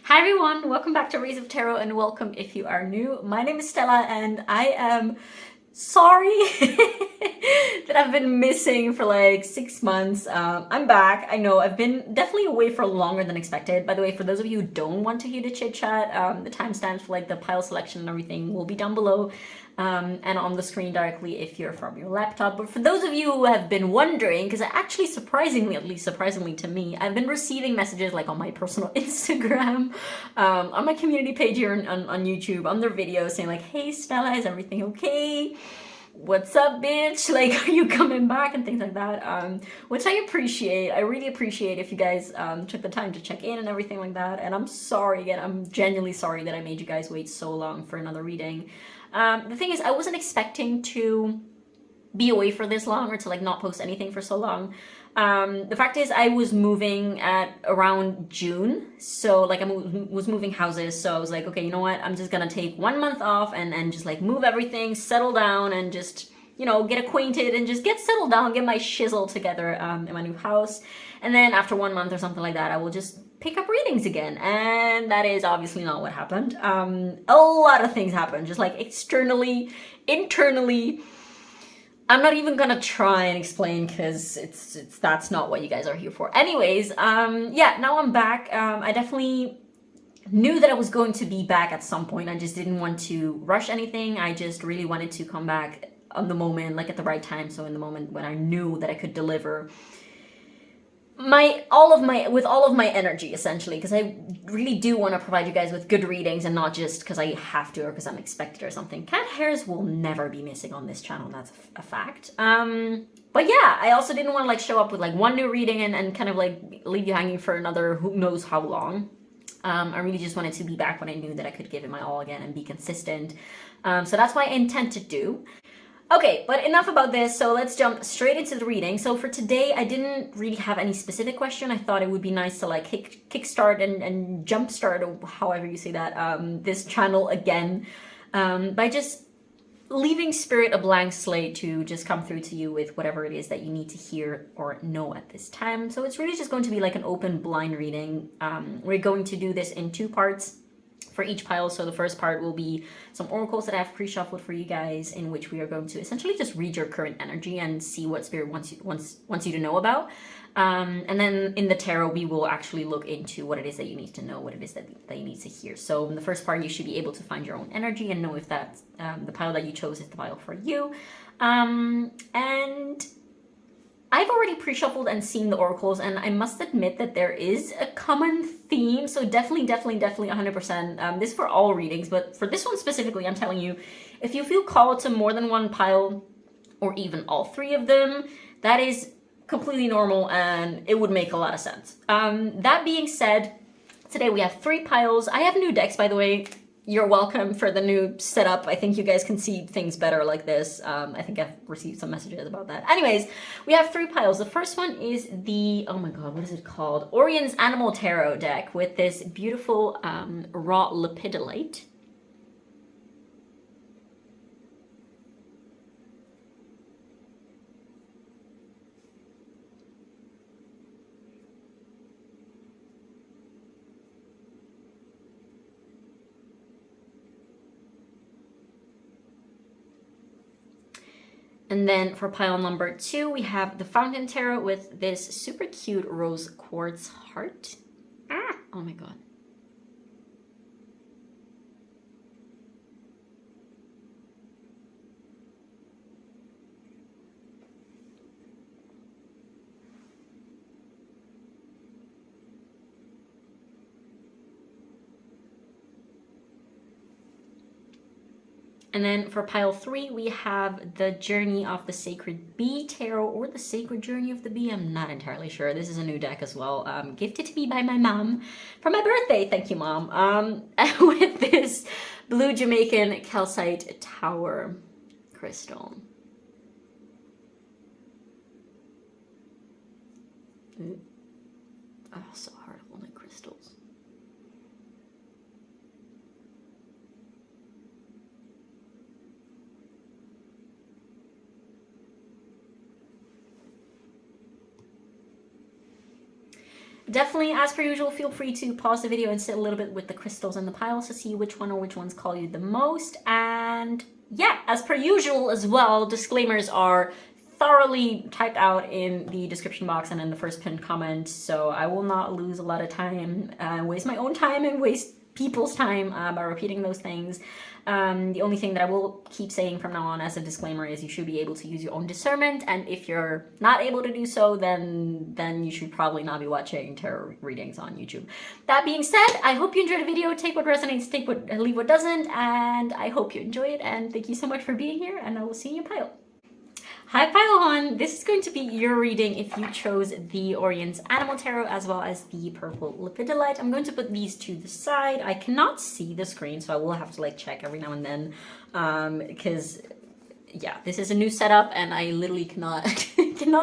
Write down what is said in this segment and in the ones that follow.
Hi everyone, welcome back to Rays of Tarot and welcome if you are new. My name is Stella and I am sorry that I've been missing for like 6 months. I'm back. I know I've been definitely away for longer than expected. By the way, for those of you who don't want to hear the chit chat, the timestamps for like the pile selection and everything will be down below. And on the screen directly if you're from your laptop. But for those of you who have been wondering, because actually surprisingly, at least surprisingly to me, I've been receiving messages like on my personal Instagram, on my community page here on YouTube, on their videos saying like, hey Stella, is everything okay? What's up, bitch? Like, are you coming back? And things like that, which I appreciate. I really appreciate if you guys took the time to check in and everything like that. And I'm sorry again, I'm genuinely sorry that I made you guys wait so long for another reading. The thing is, I wasn't expecting to be away for this long or to like not post anything for so long. The fact is I was moving at around June, so like I was moving houses, so I was like, okay, you know what, I'm just gonna take 1 month off and just like move everything, settle down, and just, you know, get acquainted and just get settled down, get my shizzle together in my new house. And then after 1 month or something like that, I will just pick up readings again. And that is obviously not what happened. A lot of things happened, just like externally, internally. I'm not even gonna try and explain because it's that's not what you guys are here for. Anyways, yeah, now I'm back. I definitely knew that I was going to be back at some point. I just didn't want to rush anything. I just really wanted to come back on the moment, like at the right time. So in the moment when I knew that I could deliver all of my energy, essentially, because I really do want to provide you guys with good readings and not just because I have to or because I'm expected or something. Cat hairs will never be missing on this channel, that's a fact. But yeah, I also didn't want to like show up with like one new reading and kind of like leave you hanging for another who knows how long. I really just wanted to be back when I knew that I could give it my all again and be consistent. So that's what I intend to do. Okay, but enough about this, so let's jump straight into the reading. So for today, I didn't really have any specific question. I thought it would be nice to like kickstart and jumpstart, or however you say that, this channel again, by just leaving spirit a blank slate to just come through to you with whatever it is that you need to hear or know at this time. So it's really just going to be like an open blind reading. We're going to do this in 2 parts for each pile. So the first part will be some oracles that I have pre-shuffled for you guys, in which we are going to essentially just read your current energy and see what spirit wants you to know about. And then in the tarot, we will actually look into what it is that you need to know, what it is that you need to hear. So in the first part, you should be able to find your own energy and know if that the pile that you chose is the pile for you. And I've already pre-shuffled and seen the oracles, and I must admit that there is a common theme. So definitely 100%. This is for all readings, but for this one specifically, I'm telling you, if you feel called to more than one pile or even all 3 of them, that is completely normal and it would make a lot of sense. That being said, today we have 3 piles. I have new decks, by the way. You're welcome for the new setup. I think you guys can see things better like this. I think I've received some messages about that. Anyways, we have 3 piles. The first one is the, oh my god, what is it called? Oriens Animal Tarot deck with this beautiful raw lepidolite. And then for pile number 2, we have the Fountain Tarot with this super cute rose quartz heart. Oh my god. And then for pile 3, we have the Journey of the Sacred Bee Tarot, or the Sacred Journey of the Bee. I'm not entirely sure. This is a new deck as well, gifted to me by my mom for my birthday. Thank you, Mom. With this blue Jamaican Calcite Tower crystal. Ooh. Oh, so hard holding crystals. definitely, as per usual, feel free to pause the video and sit a little bit with the crystals and the piles to see which one or which ones call you the most. And yeah, as per usual as well, disclaimers are thoroughly typed out in the description box and in the first pinned comment, so I will not lose a lot of time, waste my own time and waste people's time by repeating those things. The only thing that I will keep saying from now on as a disclaimer is you should be able to use your own discernment, and if you're not able to do so, then you should probably not be watching tarot readings on YouTube. That being said, I hope you enjoyed the video. Take what resonates, leave what doesn't, and I hope you enjoy it, and thank you so much for being here, and I will see you in pile. Hi Pile 1, this is going to be your reading if you chose the Oriens Animal Tarot as well as the purple Lepidolite. I'm going to put these to the side. I cannot see the screen, so I will have to like check every now and then because yeah, this is a new setup and I literally cannot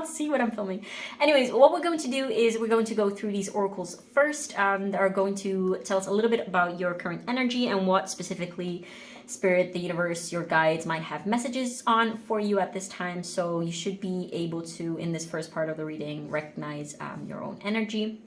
see what I'm filming. Anyways, what we're going to do is we're going to go through these oracles first. They are going to tell us a little bit about your current energy and what specifically Spirit, the universe, your guides might have messages on for you at this time. So you should be able to, in this first part of the reading, recognize your own energy.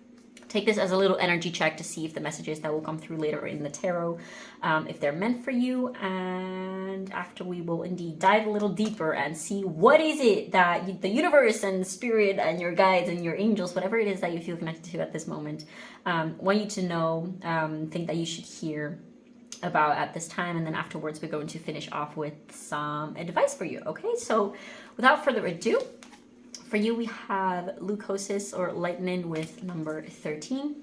Take this as a little energy check to see if the messages that will come through later in the tarot, if they're meant for you. And after, we will indeed dive a little deeper and see what is it that the universe and spirit and your guides and your angels, whatever it is that you feel connected to at this moment, want you to know, think that you should hear about at this time. And then afterwards we're going to finish off with some advice for you. Okay, so without further ado, for you we have leucosis or lightning with number 13.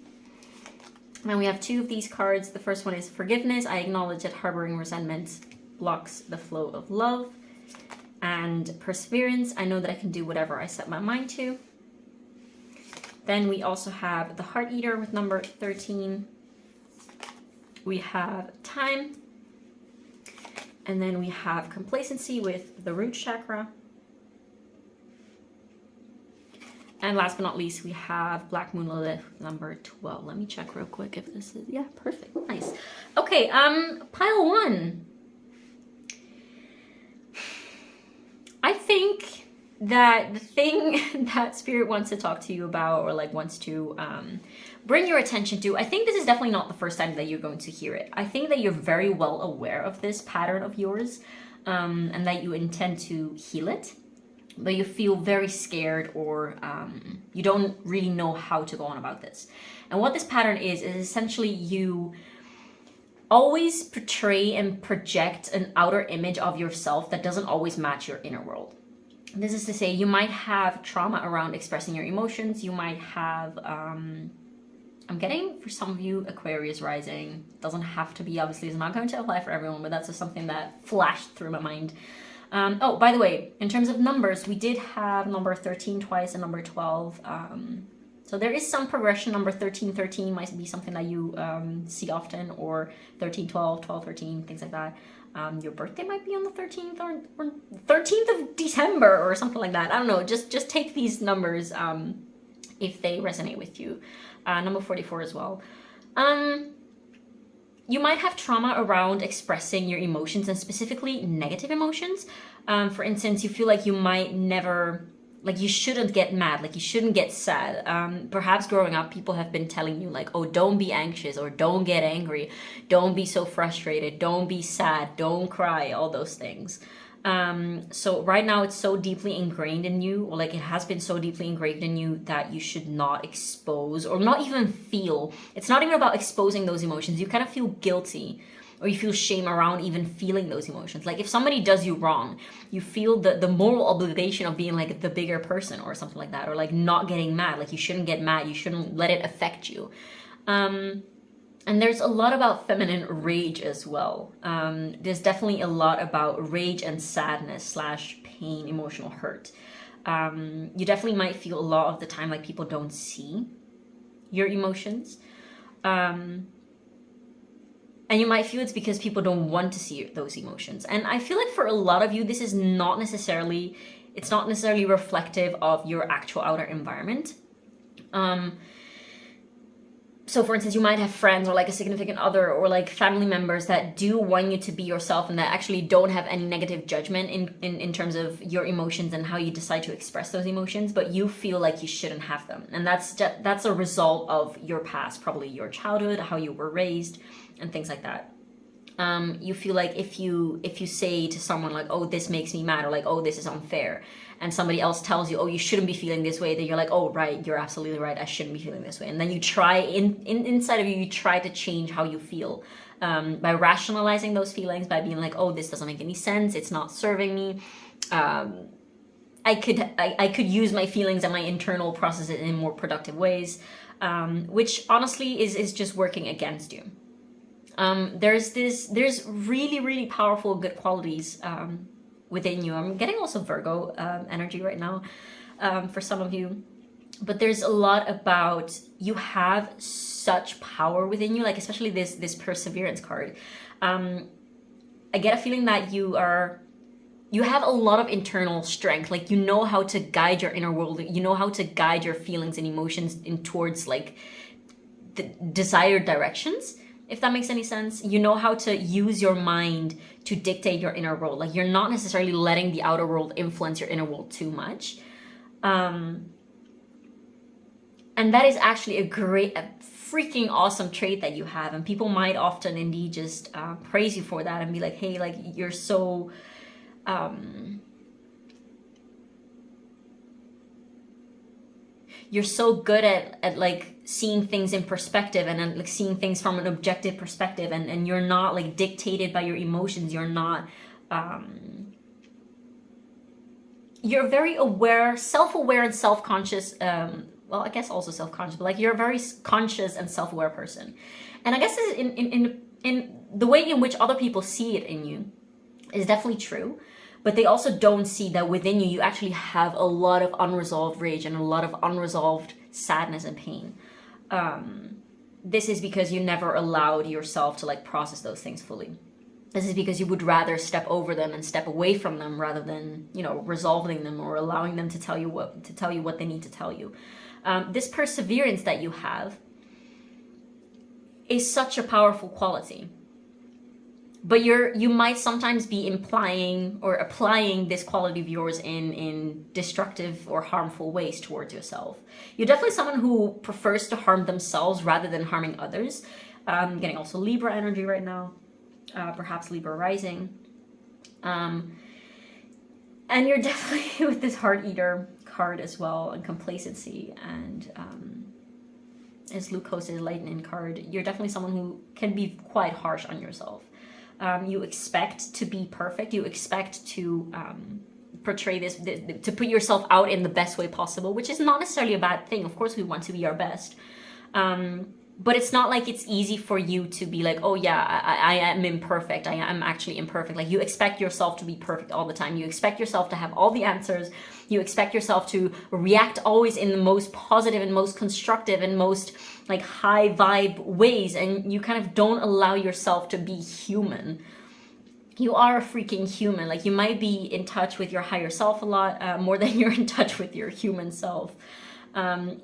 And we have two of these cards. The first one is forgiveness. I acknowledge that harboring resentment blocks the flow of love. And perseverance. I know that I can do whatever I set my mind to. Then we also have the heart eater with number 13. We have time, and then we have complacency with the root chakra. And last but not least, we have black moonolgy number 12. Let me check real quick if this is, yeah, perfect, nice. Okay, pile 1. I think that the thing that Spirit wants to talk to you about, or like wants to bring your attention to, I think this is definitely not the first time that you're going to hear it. I think that you're very well aware of this pattern of yours, and that you intend to heal it, but you feel very scared, or you don't really know how to go on about this. And what this pattern is essentially you always portray and project an outer image of yourself that doesn't always match your inner world. This is to say, you might have trauma around expressing your emotions. You might have, I'm getting, for some of you, Aquarius rising. Doesn't have to be, obviously, it's not going to apply for everyone, but that's just something that flashed through my mind. Oh, by the way, in terms of numbers, we did have number 13 twice and number 12. So there is some progression. Number 13 might be something that you see often, or 13-12, 12-13, things like that. Your birthday might be on the 13th or 13th of December or something like that. I don't know. Just take these numbers if they resonate with you. Number 44 as well. You might have trauma around expressing your emotions, and specifically negative emotions. For instance, you feel like you might never, like you shouldn't get mad, like you shouldn't get sad. Perhaps growing up, people have been telling you like, oh, don't be anxious, or don't get angry, don't be so frustrated, don't be sad, don't cry, all those things. So right now it's so deeply ingrained in you, or like it has been so deeply ingrained in you, that you should not expose, or not even feel. It's not even about exposing those emotions. You kind of feel guilty, or you feel shame around even feeling those emotions. Like if somebody does you wrong, you feel the moral obligation of being like the bigger person or something like that, or like not getting mad. Like you shouldn't get mad, you shouldn't let it affect you. And there's a lot about feminine rage as well. There's definitely a lot about rage and sadness / pain, emotional hurt. You definitely might feel a lot of the time like people don't see your emotions. And you might feel it's because people don't want to see those emotions. And I feel like for a lot of you, this is not necessarily, it's not necessarily reflective of your actual outer environment. So for instance, you might have friends or like a significant other or like family members that do want you to be yourself and that actually don't have any negative judgment in terms of your emotions and how you decide to express those emotions, but you feel like you shouldn't have them. And that's a result of your past, probably your childhood, how you were raised, and things like that. You feel like if you say to someone like, oh, this makes me mad, or like, oh, this is unfair, and somebody else tells you, oh, you shouldn't be feeling this way, then you're like, oh, right, you're absolutely right, I shouldn't be feeling this way. And then you try, inside of you, you try to change how you feel, by rationalizing those feelings, by being like, oh, this doesn't make any sense, it's not serving me. I could use my feelings and my internal processes in more productive ways, which honestly is just working against you. There's really, really powerful good qualities within you. I'm getting also Virgo energy right now for some of you, but there's a lot about, you have such power within you, like especially this perseverance card. I get a feeling that you have a lot of internal strength, like you know how to guide your inner world, you know how to guide your feelings and emotions in towards like the desired directions. If that makes any sense, you know how to use your mind to dictate your inner world. Like you're not necessarily letting the outer world influence your inner world too much. And that is actually a freaking awesome trait that you have. And people might often indeed just praise you for that and be like, hey, like you're so... you're so good at like seeing things in perspective and like seeing things from an objective perspective, and you're not like dictated by your emotions. You're not you're very aware, self-aware and self-conscious, well, I guess also self-conscious, but like you're a very conscious and self-aware person. And I guess in the way in which other people see it in you is definitely true. But they also don't see that within you, you actually have a lot of unresolved rage and a lot of unresolved sadness and pain. This is because you never allowed yourself to like process those things fully. This is because you would rather step over them and step away from them rather than, you know, resolving them or allowing them to tell you what they need to tell you. This perseverance that you have is such a powerful quality. But you might sometimes be implying or applying this quality of yours in destructive or harmful ways towards yourself. You're definitely someone who prefers to harm themselves rather than harming others. I'm getting also Libra energy right now, perhaps Libra rising. And you're definitely with this heart eater card as well, and complacency, and as Luke hosted Lightning card, you're definitely someone who can be quite harsh on yourself. You expect to be perfect. You expect to portray this, to put yourself out in the best way possible, which is not necessarily a bad thing. Of course, we want to be our best. But it's not like it's easy for you to be like, oh yeah, I am imperfect. I am actually imperfect. Like you expect yourself to be perfect all the time. You expect yourself to have all the answers. You expect yourself to react always in the most positive and most constructive and most like high vibe ways. And you kind of don't allow yourself to be human. You are a freaking human. Like you might be in touch with your higher self a lot more than you're in touch with your human self.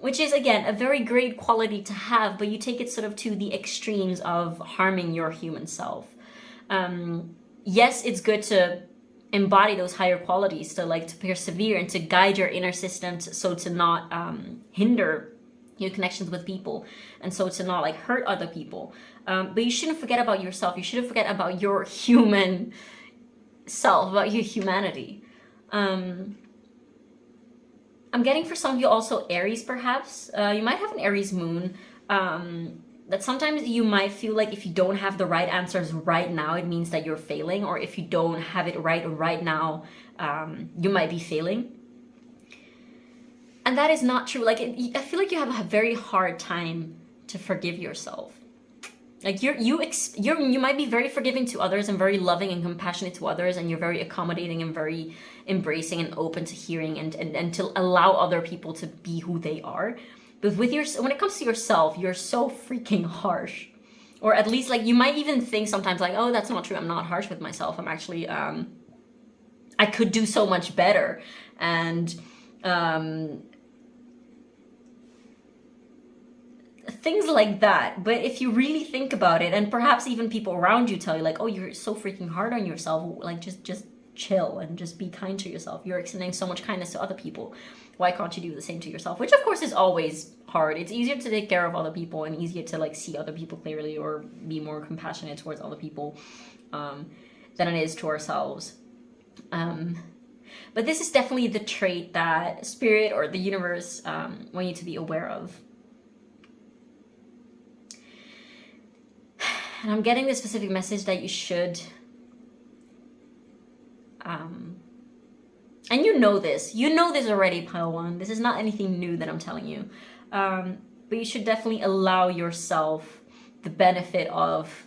Which is, again, a very great quality to have, but you take it sort of to the extremes of harming your human self. Yes, it's good to embody those higher qualities, to persevere and to guide your inner system so to not hinder your connections with people, and so to not like hurt other people. But you shouldn't forget about yourself. You shouldn't forget about your human self, about your humanity. I'm getting for some of you also Aries, perhaps. You might have an Aries moon. That sometimes you might feel like if you don't have the right answers right now, it means that you're failing. Or if you don't have it right now, you might be failing. And that is not true. Like I feel like you have a very hard time to forgive yourself. Like you might be very forgiving to others and very loving and compassionate to others, and you're very accommodating and very embracing and open to hearing and to allow other people to be who they are. But when it comes to yourself, you're so freaking harsh. Or at least like you might even think sometimes like, oh, that's not true. I'm not harsh with myself. I'm actually I could do so much better. And things like that. But if you really think about it, and perhaps even people around you tell you like, oh, you're so freaking hard on yourself, like just chill and just be kind to yourself. You're extending so much kindness to other people. Why can't you do the same to yourself? Which of course is always hard. It's easier to take care of other people and easier to like see other people clearly or be more compassionate towards other people than it is to ourselves. But this is definitely the trait that spirit or the universe want you to be aware of. And I'm getting the specific message that you should, and you know this already, pile one. This is not anything new that I'm telling you. But you should definitely allow yourself the benefit of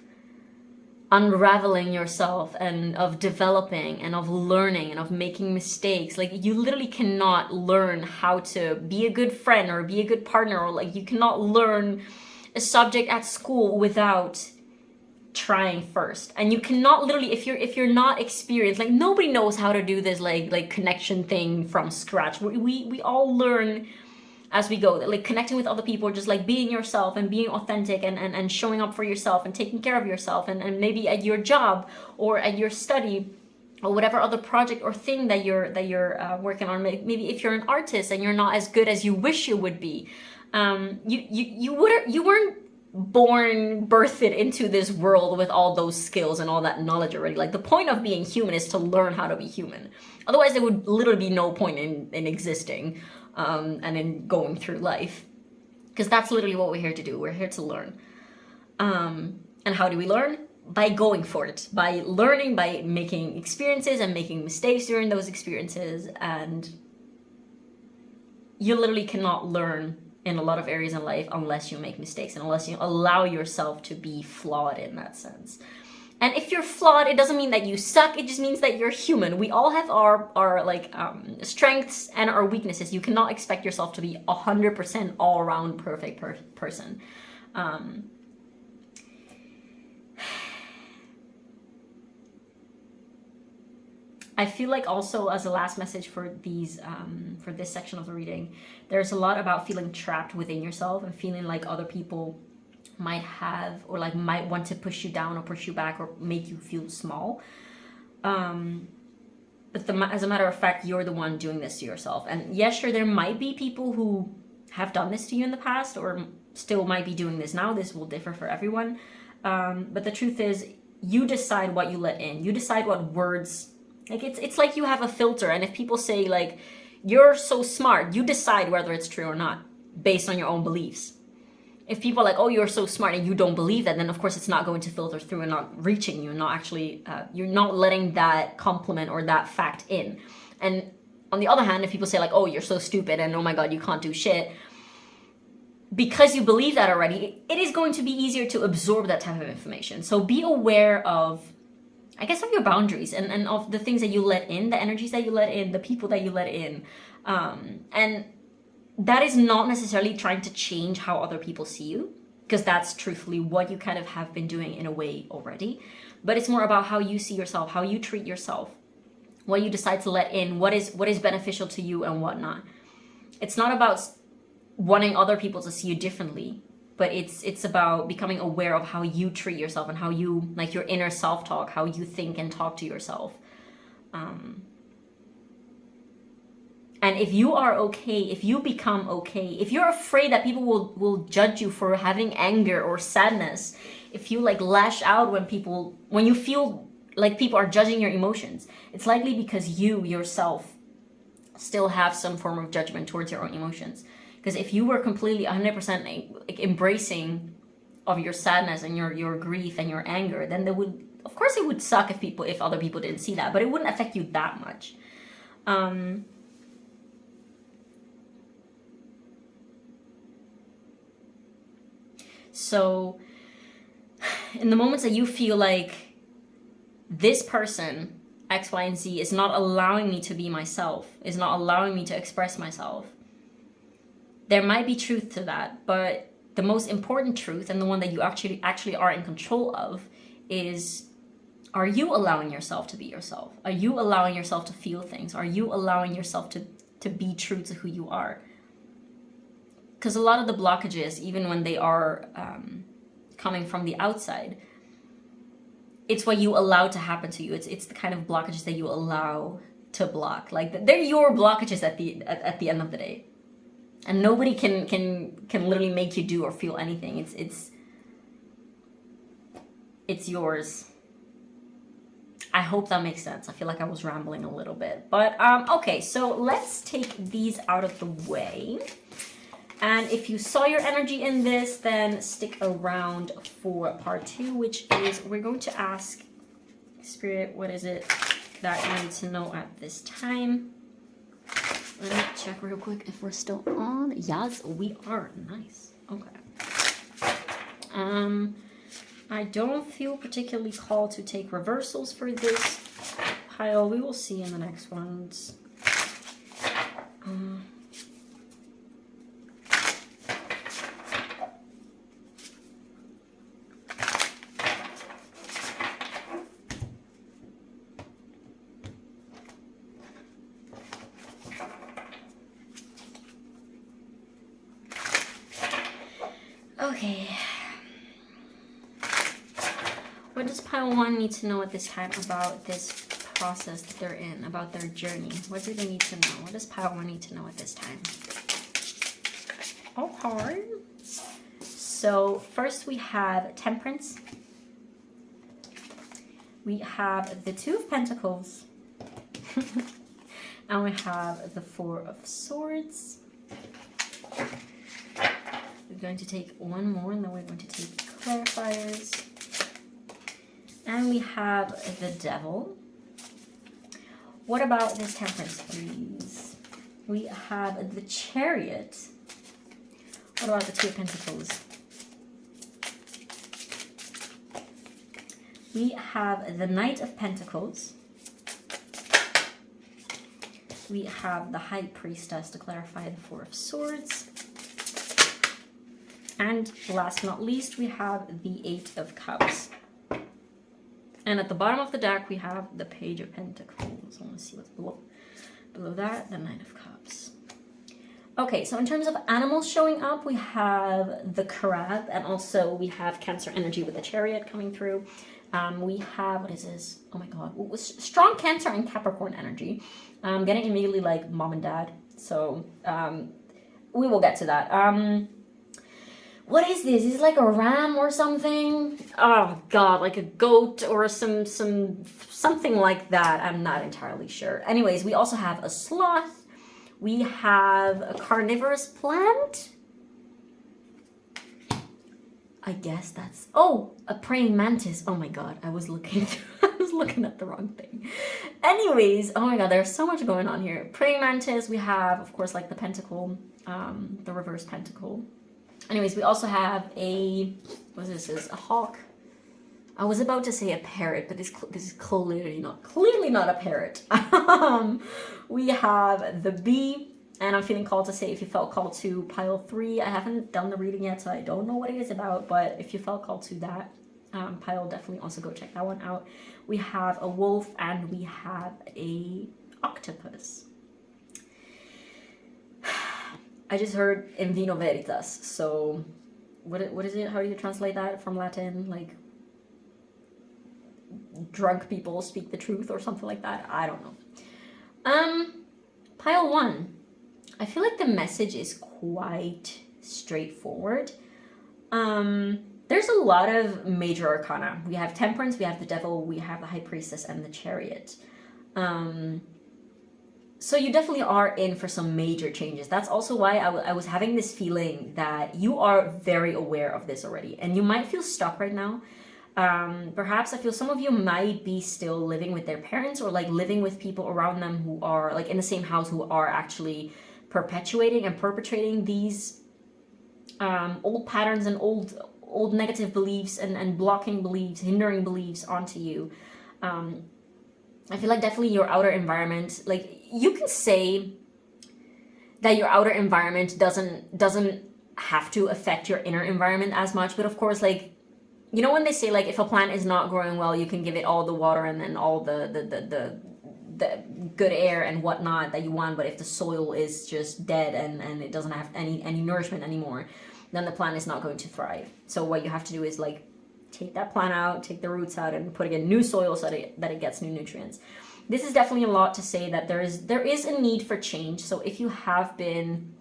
unraveling yourself and of developing and of learning and of making mistakes. Like, you literally cannot learn how to be a good friend or be a good partner, or like you cannot learn a subject at school without trying first. And you cannot literally, if you're not experienced, like nobody knows how to do this like connection thing from scratch. We all learn as we go, like connecting with other people, just like being yourself and being authentic and showing up for yourself and taking care of yourself, and maybe at your job or at your study or whatever other project or thing that you're working on. Maybe if you're an artist and you're not as good as you wish you would be, you weren't birthed into this world with all those skills and all that knowledge already. Like, the point of being human is to learn how to be human. Otherwise there would literally be no point in existing and in going through life, because that's literally what we're here to do. We're here to learn. And how do we learn? By going for it, by learning, by making experiences and making mistakes during those experiences. And you literally cannot learn in a lot of areas in life unless you make mistakes and unless you allow yourself to be flawed in that sense. And if you're flawed, it doesn't mean that you suck. It just means that you're human. We all have our like strengths and our weaknesses. You cannot expect yourself to be 100% all around perfect person. I feel like also, as a last message for these for this section of the reading, there's a lot about feeling trapped within yourself and feeling like other people might have, or like might want to push you down or push you back or make you feel small. But as a matter of fact, you're the one doing this to yourself. And yes, sure, there might be people who have done this to you in the past or still might be doing this now. This will differ for everyone. But the truth is, you decide what you let in. You decide what words, like it's like you have a filter. And if people say like, you're so smart, you decide whether it's true or not based on your own beliefs. If people are like, oh, you're so smart, and you don't believe that, then of course it's not going to filter through and not reaching you, and not actually, you're not letting that compliment or that fact in. And on the other hand, if people say like, oh, you're so stupid and oh my God, you can't do shit, because you believe that already, it is going to be easier to absorb that type of information. So be aware of, I guess, of your boundaries and of the things that you let in, the energies that you let in, the people that you let in. And that is not necessarily trying to change how other people see you, because that's truthfully what you kind of have been doing in a way already. But it's more about how you see yourself, how you treat yourself, what you decide to let in, what is beneficial to you and what not. It's not about wanting other people to see you differently, but it's about becoming aware of how you treat yourself and how you, like, your inner self-talk, how you think and talk to yourself. And if you are okay, if you become okay, if you're afraid that people will judge you for having anger or sadness, if you like lash out when you feel like people are judging your emotions, it's likely because you yourself still have some form of judgment towards your own emotions. Because if you were completely 100% embracing of your sadness and your grief and your anger, then of course it would suck if other people didn't see that, but it wouldn't affect you that much. So in the moments that you feel like this person, X, Y, and Z, is not allowing me to be myself, is not allowing me to express myself, there might be truth to that. But the most important truth, and the one that you actually are in control of, is, are you allowing yourself to be yourself? Are you allowing yourself to feel things? Are you allowing yourself to be true to who you are? because a lot of the blockages, even when they are coming from the outside, it's what you allow to happen to you. It's the kind of blockages that you allow to block. Like they're your blockages at the end of the day, and nobody can literally make you do or feel anything. It's yours. I hope that makes sense. I feel like I was rambling a little bit, but okay. So let's take these out of the way. And if you saw your energy in this, then stick around for part 2, which is we're going to ask Spirit, what is it that you need to know at this time? Let me check real quick if we're still on. Yes, we are. Nice. Okay. I don't feel particularly called to take reversals for this pile. We will see in the next ones. Okay. What does pile 1 need to know at this time about this process that they're in, about their journey? What do they need to know? What does pile 1 need to know at this time? Oh, hard. So first we have Temperance. We have the 2 of Pentacles. And we have the 4 of Swords. We're going to take one more, and then we're going to take clarifiers. And we have the Devil. What about this Temperance, please? We have the Chariot. What about the 2 of Pentacles? We have the Knight of Pentacles. We have the High Priestess to clarify the 4 of Swords. And last but not least, we have the 8 of Cups. And at the bottom of the deck, we have the Page of Pentacles. I want to see what's below that, the 9 of Cups. Okay, so in terms of animals showing up, we have the Crab, and also we have Cancer energy with the Chariot coming through. We have, what is this? Oh my god, strong Cancer and Capricorn energy. I'm getting immediately like mom and dad, so we will get to that. What is this? Is it like a ram or something? Oh god, like a goat or something like that. I'm not entirely sure. Anyways, we also have a sloth. We have a carnivorous plant. I guess that's, oh, a praying mantis. Oh my god, I was looking at the wrong thing. Anyways, oh my god, there's so much going on here. Praying mantis, we have, of course, like the pentacle, the reverse pentacle. Anyways, we also have a, what is this? A hawk. I was about to say a parrot, but this is clearly not a parrot. We have the bee, and I'm feeling called to say, if you felt called to pile 3, I haven't done the reading yet, so I don't know what it is about, but if you felt called to that pile, definitely also go check that one out. We have a wolf, and we have a octopus. I just heard in vino veritas, so what is it? How do you translate that from Latin? Like, drunk people speak the truth or something like that? I don't know. Pile 1. I feel like the message is quite straightforward. There's a lot of major arcana. We have Temperance, we have the Devil, we have the High Priestess, and the Chariot. So you definitely are in for some major changes. That's also why I was having this feeling that you are very aware of this already. And you might feel stuck right now. Perhaps I feel some of you might be still living with their parents, or like living with people around them who are like in the same house, who are actually perpetuating and perpetrating these old patterns and old negative beliefs and blocking beliefs, hindering beliefs onto you. I feel like definitely your outer environment, like you can say that your outer environment doesn't have to affect your inner environment as much, but of course, like, you know when they say like if a plant is not growing well, you can give it all the water and then all the the good air and whatnot that you want, but if the soil is just dead and it doesn't have any nourishment anymore, then the plant is not going to thrive. So what you have to do is like take that plant out, take the roots out, and put in new soil so that it gets new nutrients. This is definitely a lot to say that there is a need for change. So if you have been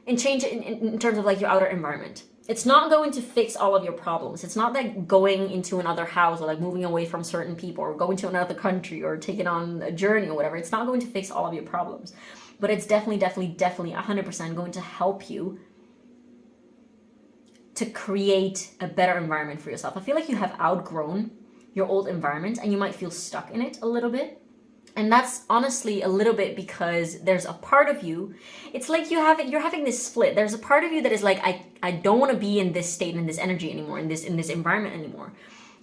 in change in terms of like your outer environment, it's not going to fix all of your problems. It's not like going into another house or like moving away from certain people or going to another country or taking on a journey or whatever. It's not going to fix all of your problems, but it's definitely 100% going to help you to create a better environment for yourself. I feel like you have outgrown your old environment and you might feel stuck in it a little bit. And that's honestly a little bit because there's a part of you, it's like you're having this split. There's a part of you that is like, I don't want to be in this state, in this energy anymore, in this environment anymore.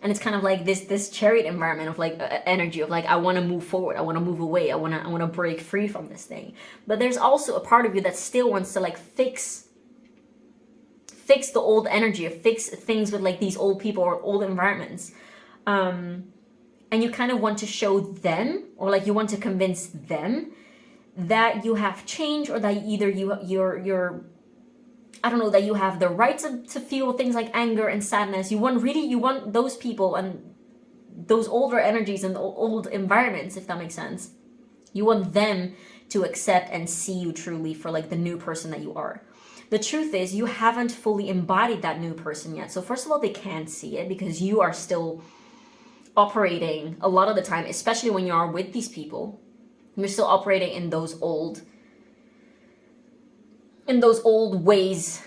And it's kind of like this chariot environment of like energy of like, I want to move forward, I want to move away, I want to break free from this thing. But there's also a part of you that still wants to like fix the old energy, or fix things with like these old people or old environments. And you kind of want to show them, or like you want to convince them that you have changed, or that either you're I don't know, that you have the right to feel things like anger and sadness. You want those people and those older energies and old environments, if that makes sense. You want them to accept and see you truly for like the new person that you are. The truth is, you haven't fully embodied that new person yet. So first of all, they can't see it because you are still operating a lot of the time, especially when you are with these people, you're still operating in those old ways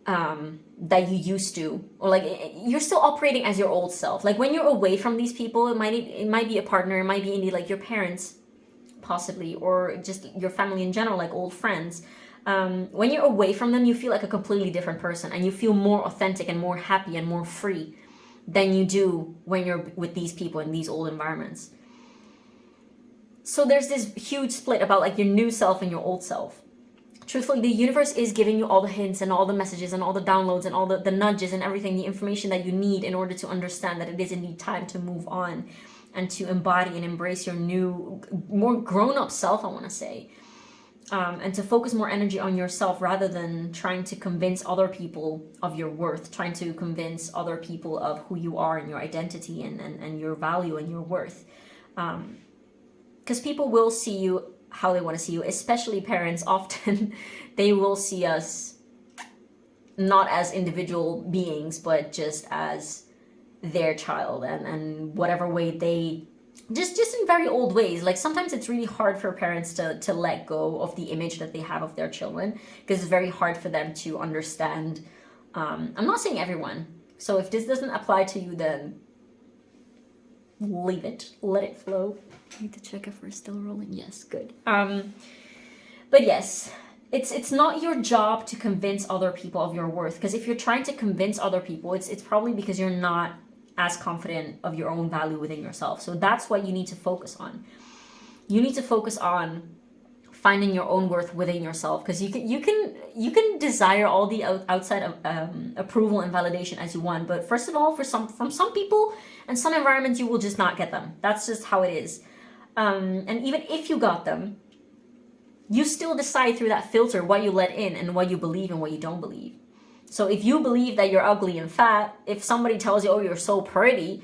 that you used to, or like you're still operating as your old self. Like when you're away from these people, it might be a partner, it might be indeed like your parents possibly, or just your family in general, like old friends. When you're away from them, you feel like a completely different person, and you feel more authentic and more happy and more free than you do when you're with these people in these old environments. So there's this huge split about like your new self and your old self. Truthfully, the universe is giving you all the hints and all the messages and all the downloads and all the nudges and everything, the information that you need in order to understand that it is indeed time to move on and to embody and embrace your new, more grown-up self, I want to say. And to focus more energy on yourself rather than trying to convince other people of your worth, trying to convince other people of who you are and your identity and your value and your worth. Because people will see you how they want to see you, especially parents. Often they will see us not as individual beings, but just as their child, and whatever way they just in very old ways. Like sometimes it's really hard for parents to let go of the image that they have of their children, because it's very hard for them to understand. I'm not saying everyone, so if this doesn't apply to you, then leave it, let it flow. I need to check if we're still rolling. Yes, good. But yes, it's not your job to convince other people of your worth, because if you're trying to convince other people, it's probably because you're not as confident of your own value within yourself. So that's what you need to focus on. You need to focus on finding your own worth within yourself, because you can desire all the outside approval and validation as you want, but first of all, from some people and some environments, you will just not get them. That's just how it is. And even if you got them, you still decide through that filter what you let in and what you believe and what you don't believe. So if you believe that you're ugly and fat, if somebody tells you, oh, you're so pretty,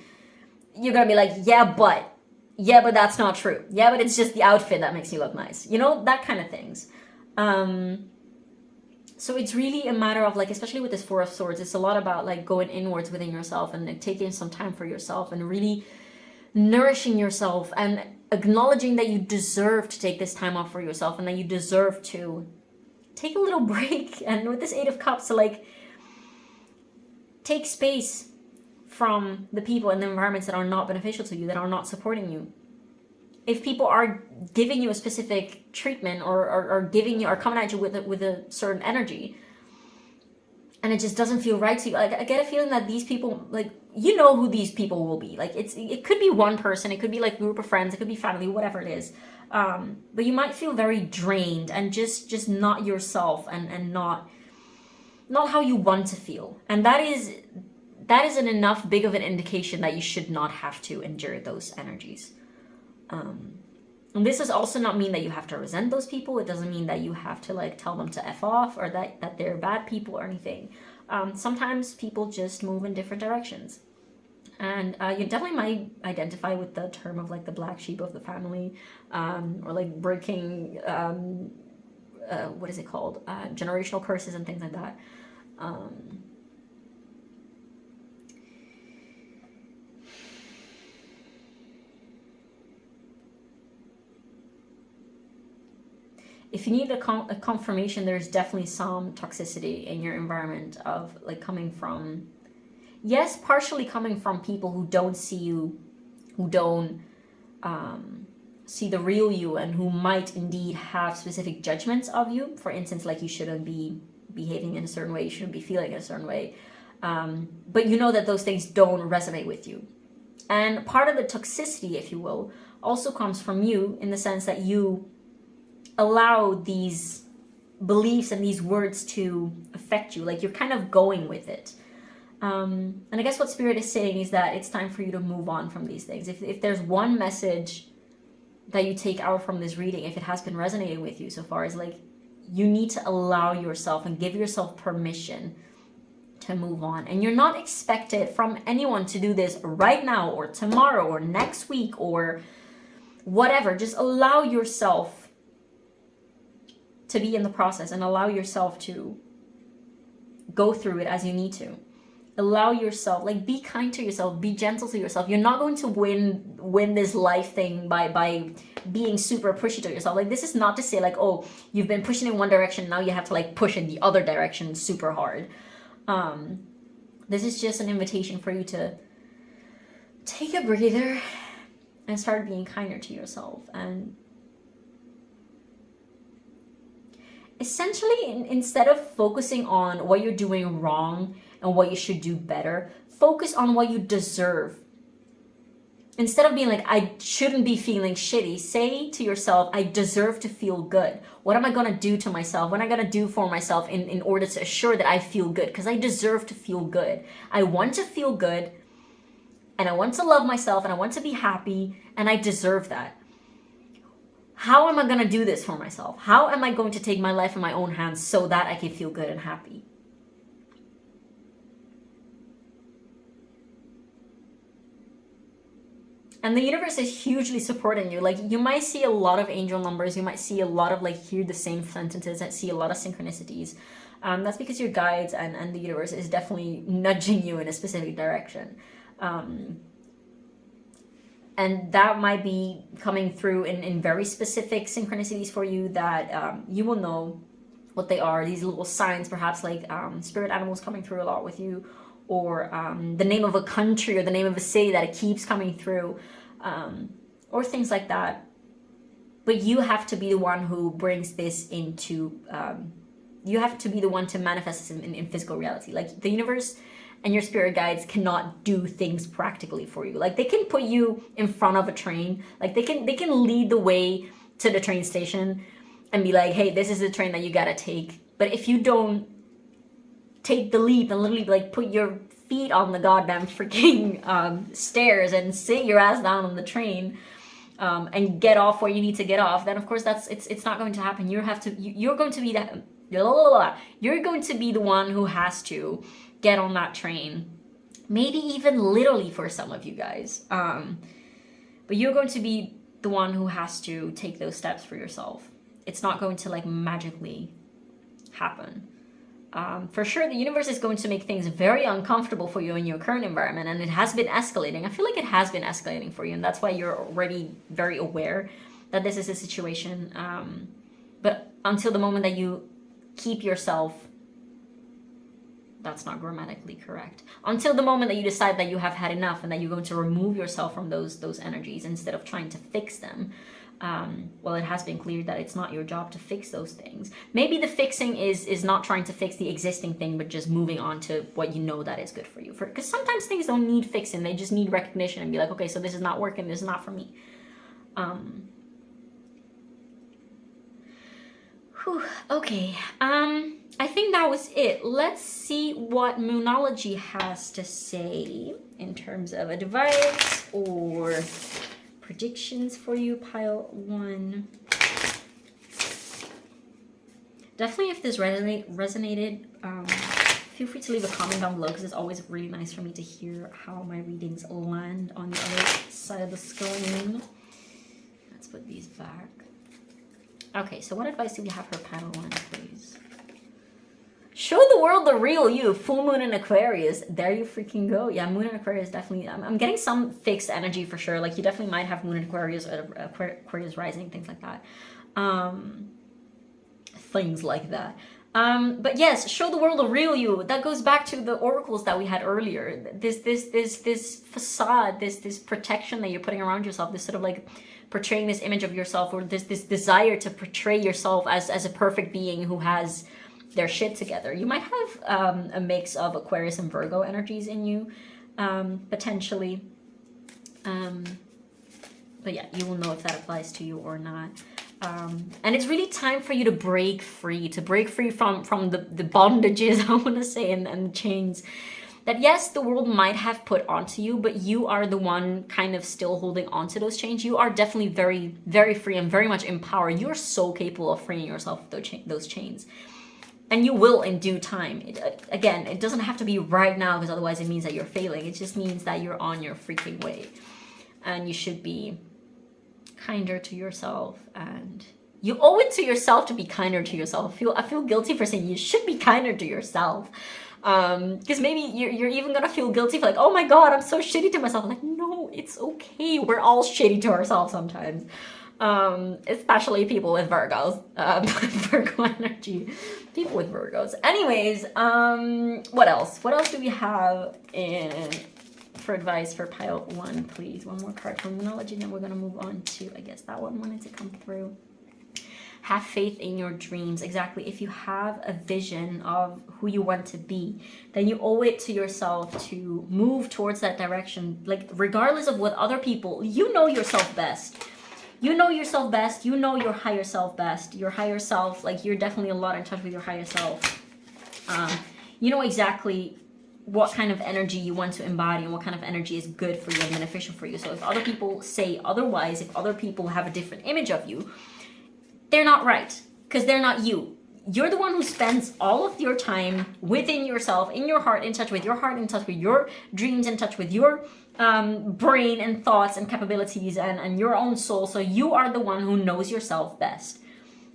you're gonna be like, yeah, but that's not true. Yeah, but it's just the outfit that makes you look nice. You know, that kind of things. So it's really a matter of like, especially with this Four of Swords, it's a lot about like going inwards within yourself and like taking some time for yourself and really nourishing yourself and acknowledging that you deserve to take this time off for yourself and that you deserve to take a little break. And with this Eight of Cups, to like take space from the people and the environments that are not beneficial to you, that are not supporting you. If people are giving you a specific treatment or giving you, or coming at you with a certain energy, and it just doesn't feel right to you, like I get a feeling that these people, like, you know who these people will be. Like it could be one person, it could be like a group of friends, it could be family, whatever it is. But you might feel very drained and just not yourself and not how you want to feel. And that is an enough big of an indication that you should not have to endure those energies. And this does also not mean that you have to resent those people. It doesn't mean that you have to like tell them to F off or that they're bad people or anything. Sometimes people just move in different directions. And you definitely might identify with the term of like the black sheep of the family, or like breaking, what is it called? Generational curses and things like that. If you need a confirmation, there's definitely some toxicity in your environment of like coming from, yes, partially coming from people who don't see you, who don't see the real you, and who might indeed have specific judgments of you. For instance, like you shouldn't be behaving in a certain way, you shouldn't be feeling in a certain way. But you know that those things don't resonate with you. And part of the toxicity, if you will, also comes from you in the sense that you allow these beliefs and these words to affect you. Like you're kind of going with it. And I guess what Spirit is saying is that it's time for you to move on from these things. If there's one message that you take out from this reading, if it has been resonating with you so far, is like you need to allow yourself and give yourself permission to move on. And you're not expected from anyone to do this right now or tomorrow or next week or whatever. Just allow yourself to be in the process and allow yourself to go through it as you need to. Allow yourself, like, be kind to yourself, be gentle to yourself. You're not going to win this life thing by being super pushy to yourself. Like, this is not to say like, oh, you've been pushing in one direction, now you have to like push in the other direction super hard. This is just an invitation for you to take a breather and start being kinder to yourself. And essentially, instead of focusing on what you're doing wrong and what you should do better, focus on what you deserve. Instead of being like, I shouldn't be feeling shitty, say to yourself, I deserve to feel good. What am I going to do to myself? What am I going to do for myself in order to assure that I feel good? Because I deserve to feel good. I want to feel good, and I want to love myself, and I want to be happy, and I deserve that. How am I going to do this for myself? How am I going to take my life in my own hands so that I can feel good and happy? And the universe is hugely supporting you. Like, you might see a lot of angel numbers. You might see a lot of, like, hear the same sentences and see a lot of synchronicities. That's because your guides and the universe is definitely nudging you in a specific direction. And that might be coming through in very specific synchronicities for you that you will know what they are. These little signs, perhaps like spirit animals coming through a lot with you, or the name of a country or the name of a city that it keeps coming through, or things like that. But you have to be the one who brings this into, you have to be the one to manifest this in physical reality. Like, the universe and your spirit guides cannot do things practically for you. Like, they can put you in front of a train. Like, they can lead the way to the train station and be like, hey, this is the train that you gotta take. But if you don't take the leap and literally like put your feet on the goddamn freaking stairs and sit your ass down on the train, and get off where you need to get off, then of course it's not going to happen. You're going to be the one who has to get on that train, maybe even literally for some of you guys, but you're going to be the one who has to take those steps for yourself. It's not going to like magically happen. For sure, the universe is going to make things very uncomfortable for you in your current environment, and it has been escalating. I feel like it has been escalating for you, and that's why you're already very aware that this is a situation. But until the moment that you keep yourself, that's not grammatically correct. Until the moment that you decide that you have had enough and that you're going to remove yourself from those energies instead of trying to fix them. Well, it has been clear that it's not your job to fix those things. Maybe the fixing is not trying to fix the existing thing, but just moving on to what you know that is good for you. Because sometimes things don't need fixing. They just need recognition and be like, okay, so this is not working. This is not for me. Okay. I think that was it. Let's see what Moonology has to say in terms of advice or predictions for you, pile 1. Definitely, if this resonated, feel free to leave a comment down below, because it's always really nice for me to hear how my readings land on the other side of the screen. Let's put these back. Okay, so what advice do we have for pile 1, please? Show the world the real you. Full moon in Aquarius. There you freaking go. Yeah, moon in Aquarius definitely. I'm getting some fixed energy for sure. Like, you definitely might have moon in Aquarius or Aquarius rising, things like that. Things like that. But yes, show the world the real you. That goes back to the oracles that we had earlier. This facade, this protection that you're putting around yourself, this sort of like portraying this image of yourself, or this desire to portray yourself as a perfect being who has their shit together. You might have a mix of Aquarius and Virgo energies in you, potentially. But yeah, you will know if that applies to you or not. And it's really time for you to break free from the bondages, I want to say, and the chains that, yes, the world might have put onto you, but you are the one kind of still holding onto those chains. You are definitely very, very free and very much empowered. You're so capable of freeing yourself of those chains. And you will in due time. Again, it doesn't have to be right now, because otherwise it means that you're failing. It just means that you're on your freaking way. And you should be kinder to yourself, and you owe it to yourself to be kinder to yourself. I feel guilty for saying you should be kinder to yourself, because maybe you're even gonna feel guilty for like, oh my god, I'm so shitty to myself. Like, no, it's okay. We're all shitty to ourselves sometimes, especially people with Virgos, Virgo energy, people with Virgos. Anyways, what else do we have in for advice for pile 1, please? One more card from moonolgy, and then we're going to move on to, I guess that one wanted to come through. Have faith in your dreams. Exactly. If you have a vision of who you want to be, then you owe it to yourself to move towards that direction. Like, regardless of what other people, you know yourself best. You know yourself best. You know your higher self best. Your higher self, like, you're definitely a lot in touch with your higher self. You know exactly what kind of energy you want to embody and what kind of energy is good for you and beneficial for you. So if other people say otherwise, if other people have a different image of you, they're not right, because they're not you. You're the one who spends all of your time within yourself, in your heart, in touch with your heart, in touch with your dreams, in touch with your brain and thoughts and capabilities and your own soul. So you are the one who knows yourself best.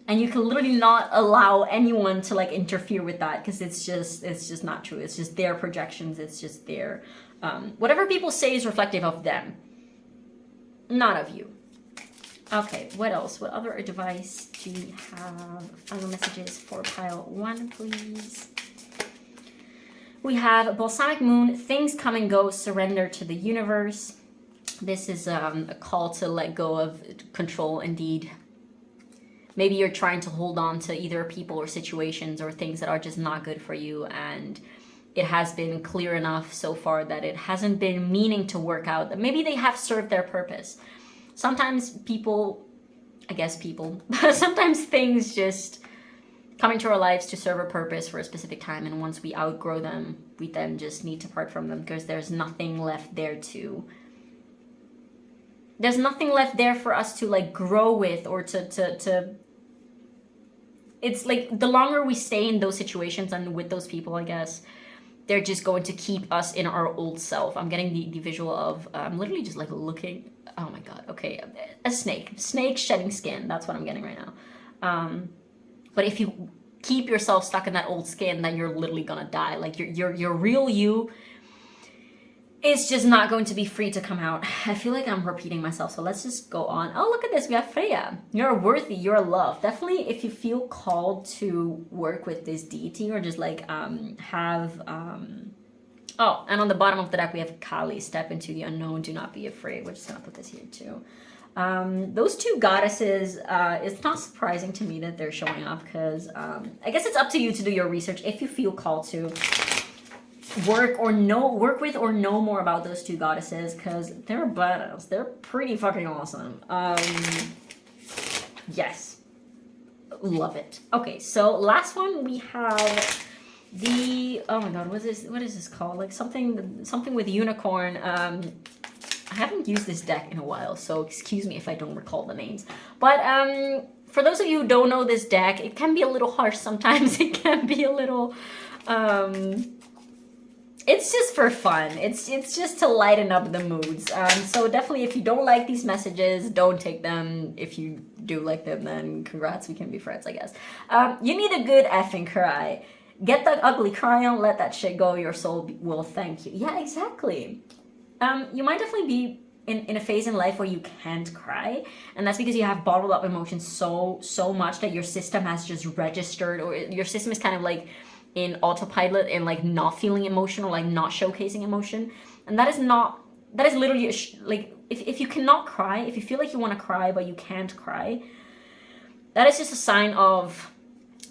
And you can literally not allow anyone to like interfere with that, because it's just not true. It's just their projections. It's just their whatever people say is reflective of them, not of you. Okay, what else? What other advice do we have? Final messages for pile 1, please. We have balsamic moon. Things come and go. Surrender to the universe. This is a call to let go of control. Indeed. Maybe you're trying to hold on to either people or situations or things that are just not good for you, and it has been clear enough so far that it hasn't been meaning to work out, that maybe they have served their purpose. Sometimes sometimes things just come into our lives to serve a purpose for a specific time, and once we outgrow them, we then just need to part from them, because there's nothing left there for us to like grow with, or to it's like the longer we stay in those situations and with those people, I guess, they're just going to keep us in our old self. I'm getting the visual of, I'm literally just like looking, oh my god, okay, a snake shedding skin, that's what I'm getting right now. But if you keep yourself stuck in that old skin, then you're literally gonna die. Like your real you is just not going to be free to come out. I feel like I'm repeating myself, so let's just go on. Oh, look at this, we have Freya. You're worthy, you're loved. Definitely, if you feel called to work with this deity, or just like oh, and on the bottom of the deck we have Kali. Step into the unknown, do not be afraid. We're just gonna put this here too. Those two goddesses, it's not surprising to me that they're showing up, because I guess it's up to you to do your research if you feel called to work with or know more about those two goddesses, because they're badass. They're pretty fucking awesome. Yes, love it. Okay, so last one we have the, oh my god, what is this called? Like something with unicorn. I haven't used this deck in a while, so excuse me if I don't recall the names. But for those of you who don't know this deck, it can be a little harsh sometimes. It can be a little... it's just for fun. It's just to lighten up the moods. So definitely, if you don't like these messages, don't take them. If you do like them, then congrats, we can be friends, I guess. You need a good effing cry. Get that ugly cry on, let that shit go, your soul will thank you. Yeah, exactly. You might definitely be in a phase in life where you can't cry, and that's because you have bottled up emotions so much that your system has just registered, or your system is kind of like in autopilot and like not feeling emotional, like not showcasing emotion. And that is literally like if you cannot cry, if you feel like you want to cry but you can't cry, that is just a sign of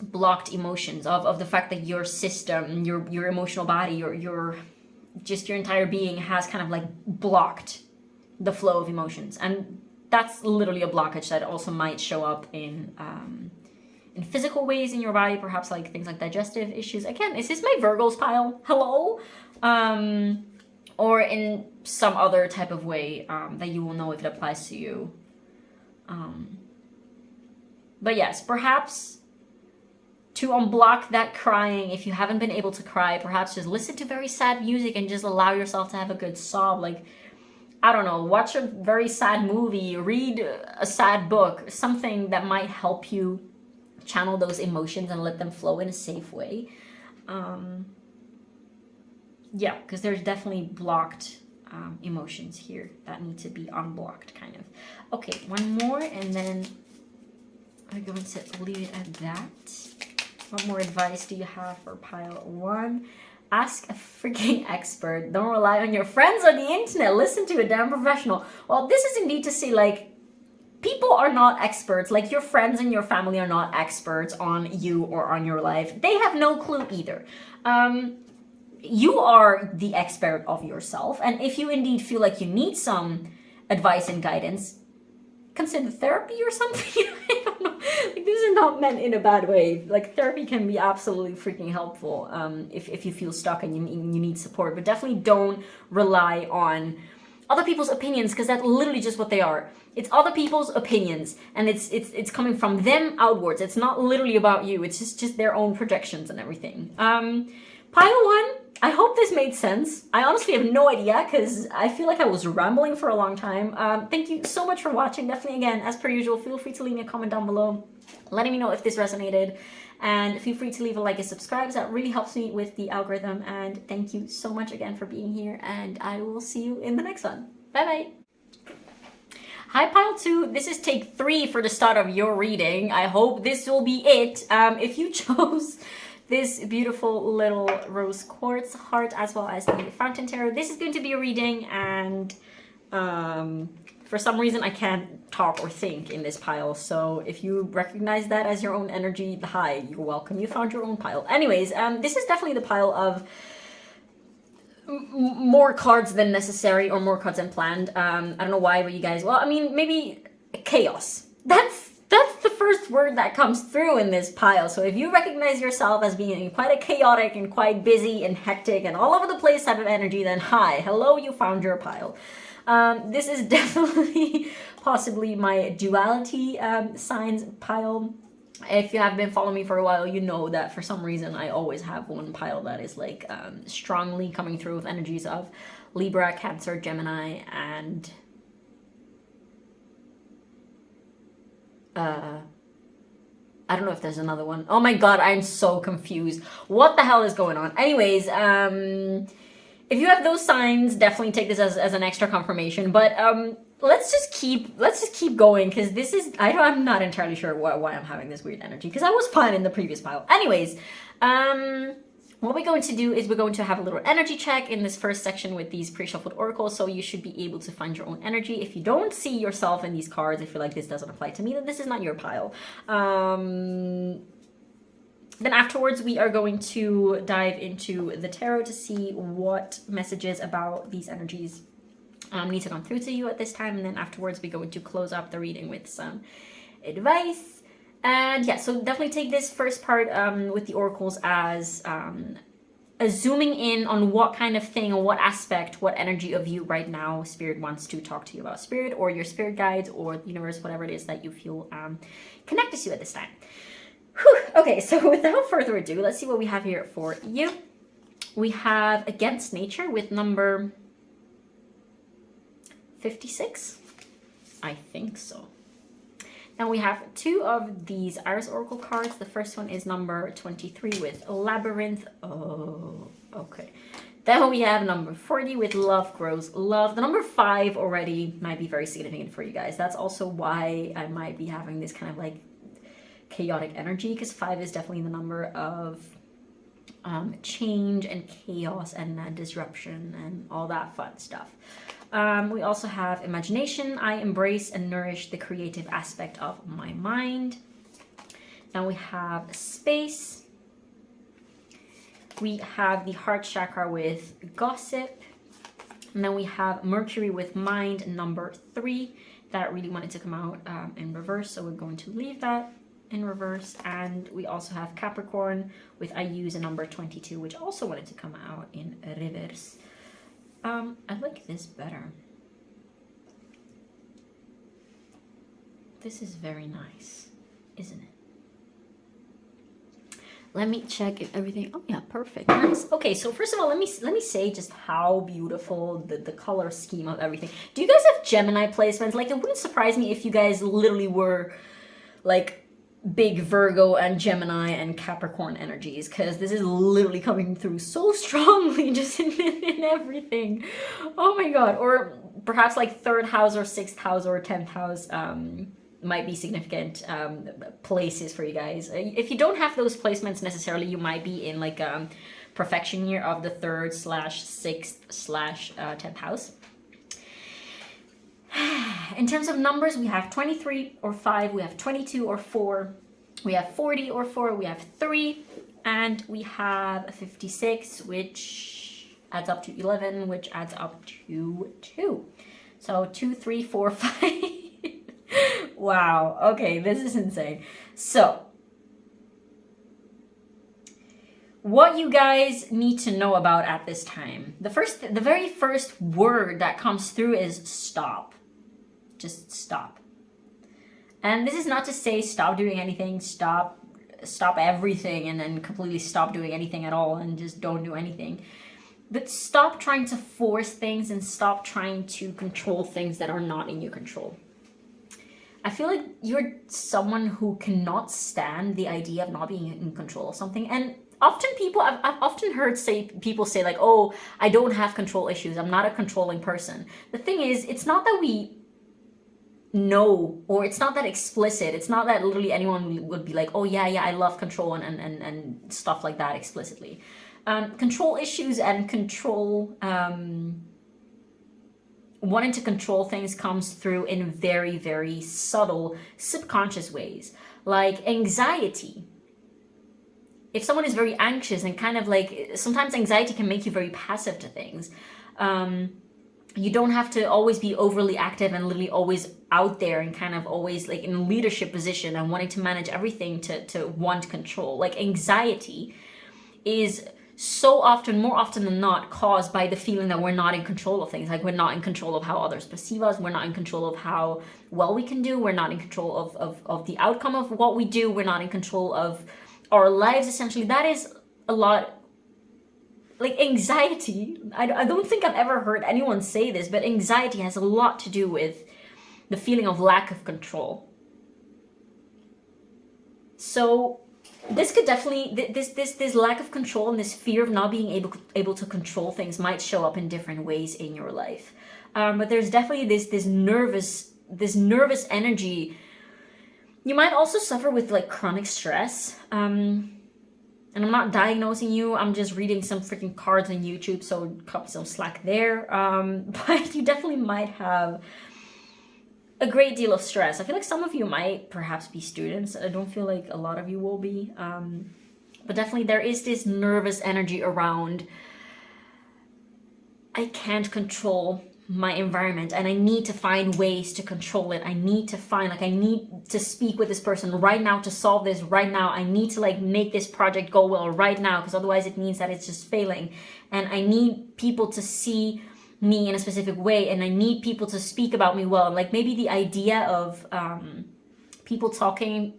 blocked emotions, of the fact that your system, your emotional body, your entire being has kind of like blocked the flow of emotions. And that's literally a blockage that also might show up in physical ways in your body, perhaps like things like digestive issues. Again, is this my Virgos pile? Hello? Or in some other type of way that you will know if it applies to you. But yes, perhaps to unblock that crying, if you haven't been able to cry, perhaps just listen to very sad music and just allow yourself to have a good sob. Like, I don't know, watch a very sad movie, read a sad book, something that might help you channel those emotions and let them flow in a safe way. Yeah, because there's definitely blocked emotions here that need to be unblocked, kind of. Okay, one more, and then I'm going to leave it at that. What more advice do you have for pile 1? Ask a freaking expert. Don't rely on your friends or the internet. Listen to a damn professional. Well, this is indeed to see, like, people are not experts. Like, your friends and your family are not experts on you or on your life. They have no clue either. You are the expert of yourself. And if you indeed feel like you need some advice and guidance, consider therapy or something. I don't know. Like, this is not meant in a bad way. Like, therapy can be absolutely freaking helpful if you feel stuck and you need support. But definitely don't rely on other people's opinions, because that's literally just what they are. It's other people's opinions, and it's coming from them outwards. It's not literally about you. It's just their own projections and everything. Pile 1, I hope this made sense. I honestly have no idea, because I feel like I was rambling for a long time. Thank you so much for watching. Definitely, again, as per usual, feel free to leave me a comment down below, letting me know if this resonated. And feel free to leave a like and subscribe. That really helps me with the algorithm. And thank you so much again for being here. And I will see you in the next one. Bye-bye. Hi, pile 2. This is take 3 for the start of your reading. I hope this will be it. If you chose this beautiful little rose quartz heart as well as the fountain tarot, this is going to be a reading, and for some reason I can't talk or think in this pile, so if you recognize that as your own energy, hi, you're welcome, you found your own pile. Anyways, this is definitely the pile of more cards than necessary, or more cards than planned. I don't know why, but you guys, well, I mean, maybe chaos. That's the first word that comes through in this pile. So if you recognize yourself as being quite a chaotic and quite busy and hectic and all over the place type of energy, then hi, hello, you found your pile. This is definitely possibly my duality signs pile. If you have been following me for a while, you know that for some reason I always have one pile that is like strongly coming through with energies of Libra, Cancer, Gemini, and I don't know if there's another one. Oh my god, I'm so confused. What the hell is going on? Anyways, if you have those signs, definitely take this as an extra confirmation. But let's just keep going, because this is, I'm not entirely sure why I'm having this weird energy, because I was fine in the previous pile. Anyways, what we're going to do is we're going to have a little energy check in this first section with these pre-shuffled oracles, so you should be able to find your own energy. If you don't see yourself in these cards, if you're like, this doesn't apply to me, then this is not your pile. Then afterwards, we are going to dive into the tarot to see what messages about these energies need to come through to you at this time. And then afterwards, we're going to close up the reading with some advice. And yeah, so definitely take this first part with the oracles as a zooming in on what kind of thing or what aspect, what energy of you right now Spirit wants to talk to you about. Spirit or your spirit guides or the universe, whatever it is that you feel connected to at this time. Whew. Okay, so without further ado, let's see what we have here for you. We have Against Nature with number 56. I think so. Now we have two of these Aries Oracle cards. The first one is number 23 with Labyrinth. Oh, okay. Then we have number 40 with Love Grows Love. The number 5 already might be very significant for you guys. That's also why I might be having this kind of like chaotic energy, because 5 is definitely the number of change and chaos and disruption and all that fun stuff. We also have Imagination. I embrace and nourish the creative aspect of my mind. Then we have Space. We have the Heart Chakra with Gossip. And then we have Mercury with Mind, number 3. That really wanted to come out in reverse, so we're going to leave that in reverse. And we also have Capricorn with I use a number 22, which also wanted to come out in reverse. I like this better. This is very nice, isn't it? Let me check if everything. Oh yeah, perfect. Nice. Okay, so first of all, let me say just how beautiful the color scheme of everything. Do you guys have Gemini placements? Like, it wouldn't surprise me if you guys literally were like big Virgo and Gemini and Capricorn energies, because this is literally coming through so strongly just in everything. Oh my god. Or perhaps like 3rd house or 6th house or 10th house might be significant places for you guys. If you don't have those placements necessarily, you might be in like a perfection year of the 3rd/6th/10th house. In terms of numbers, we have 23 or 5, we have 22 or 4, we have 40 or 4, we have 3, and we have 56, which adds up to 11, which adds up to 2. So 2, 3, 4, 5. Wow. Okay, this is insane. So what you guys need to know about at this time. The very first word that comes through is stop. Just stop. And this is not to say stop doing anything, stop everything, and then completely stop doing anything at all and just don't do anything. But stop trying to force things and stop trying to control things that are not in your control. I feel like you're someone who cannot stand the idea of not being in control of something. And often I've often heard people say like, oh, I don't have control issues, I'm not a controlling person. The thing is, it's not that we know, or it's not that explicit. It's not that literally anyone would be like, oh yeah, I love control and stuff like that explicitly. Control issues and control, wanting to control things comes through in very, very subtle, subconscious ways, like anxiety. If someone is very anxious and kind of like, sometimes anxiety can make you very passive to things. You don't have to always be overly active and literally always out there and kind of always like in a leadership position and wanting to manage everything to want control. Like anxiety is so often, more often than not, caused by the feeling that we're not in control of things. Like we're not in control of how others perceive us. We're not in control of how well we can do. We're not in control of the outcome of what we do. We're not in control of our lives, essentially. That is a lot. Like anxiety, I don't think I've ever heard anyone say this, but anxiety has a lot to do with the feeling of lack of control. So this could definitely, this lack of control and this fear of not being able to control things might show up in different ways in your life. But there's definitely this nervous energy. You might also suffer with like chronic stress. And I'm not diagnosing you, I'm just reading some freaking cards on YouTube, so cut some slack there. But you definitely might have a great deal of stress. I feel like some of you might perhaps be students. I don't feel like a lot of you will be. But definitely there is this nervous energy around, I can't control my environment and I need to find ways to control it. I need to find, like, I need to speak with this person right now to solve this right now. I need to like make this project go well right now, because otherwise it means that it's just failing. And I need people to see me in a specific way, and I need people to speak about me well. Like maybe the idea of people talking,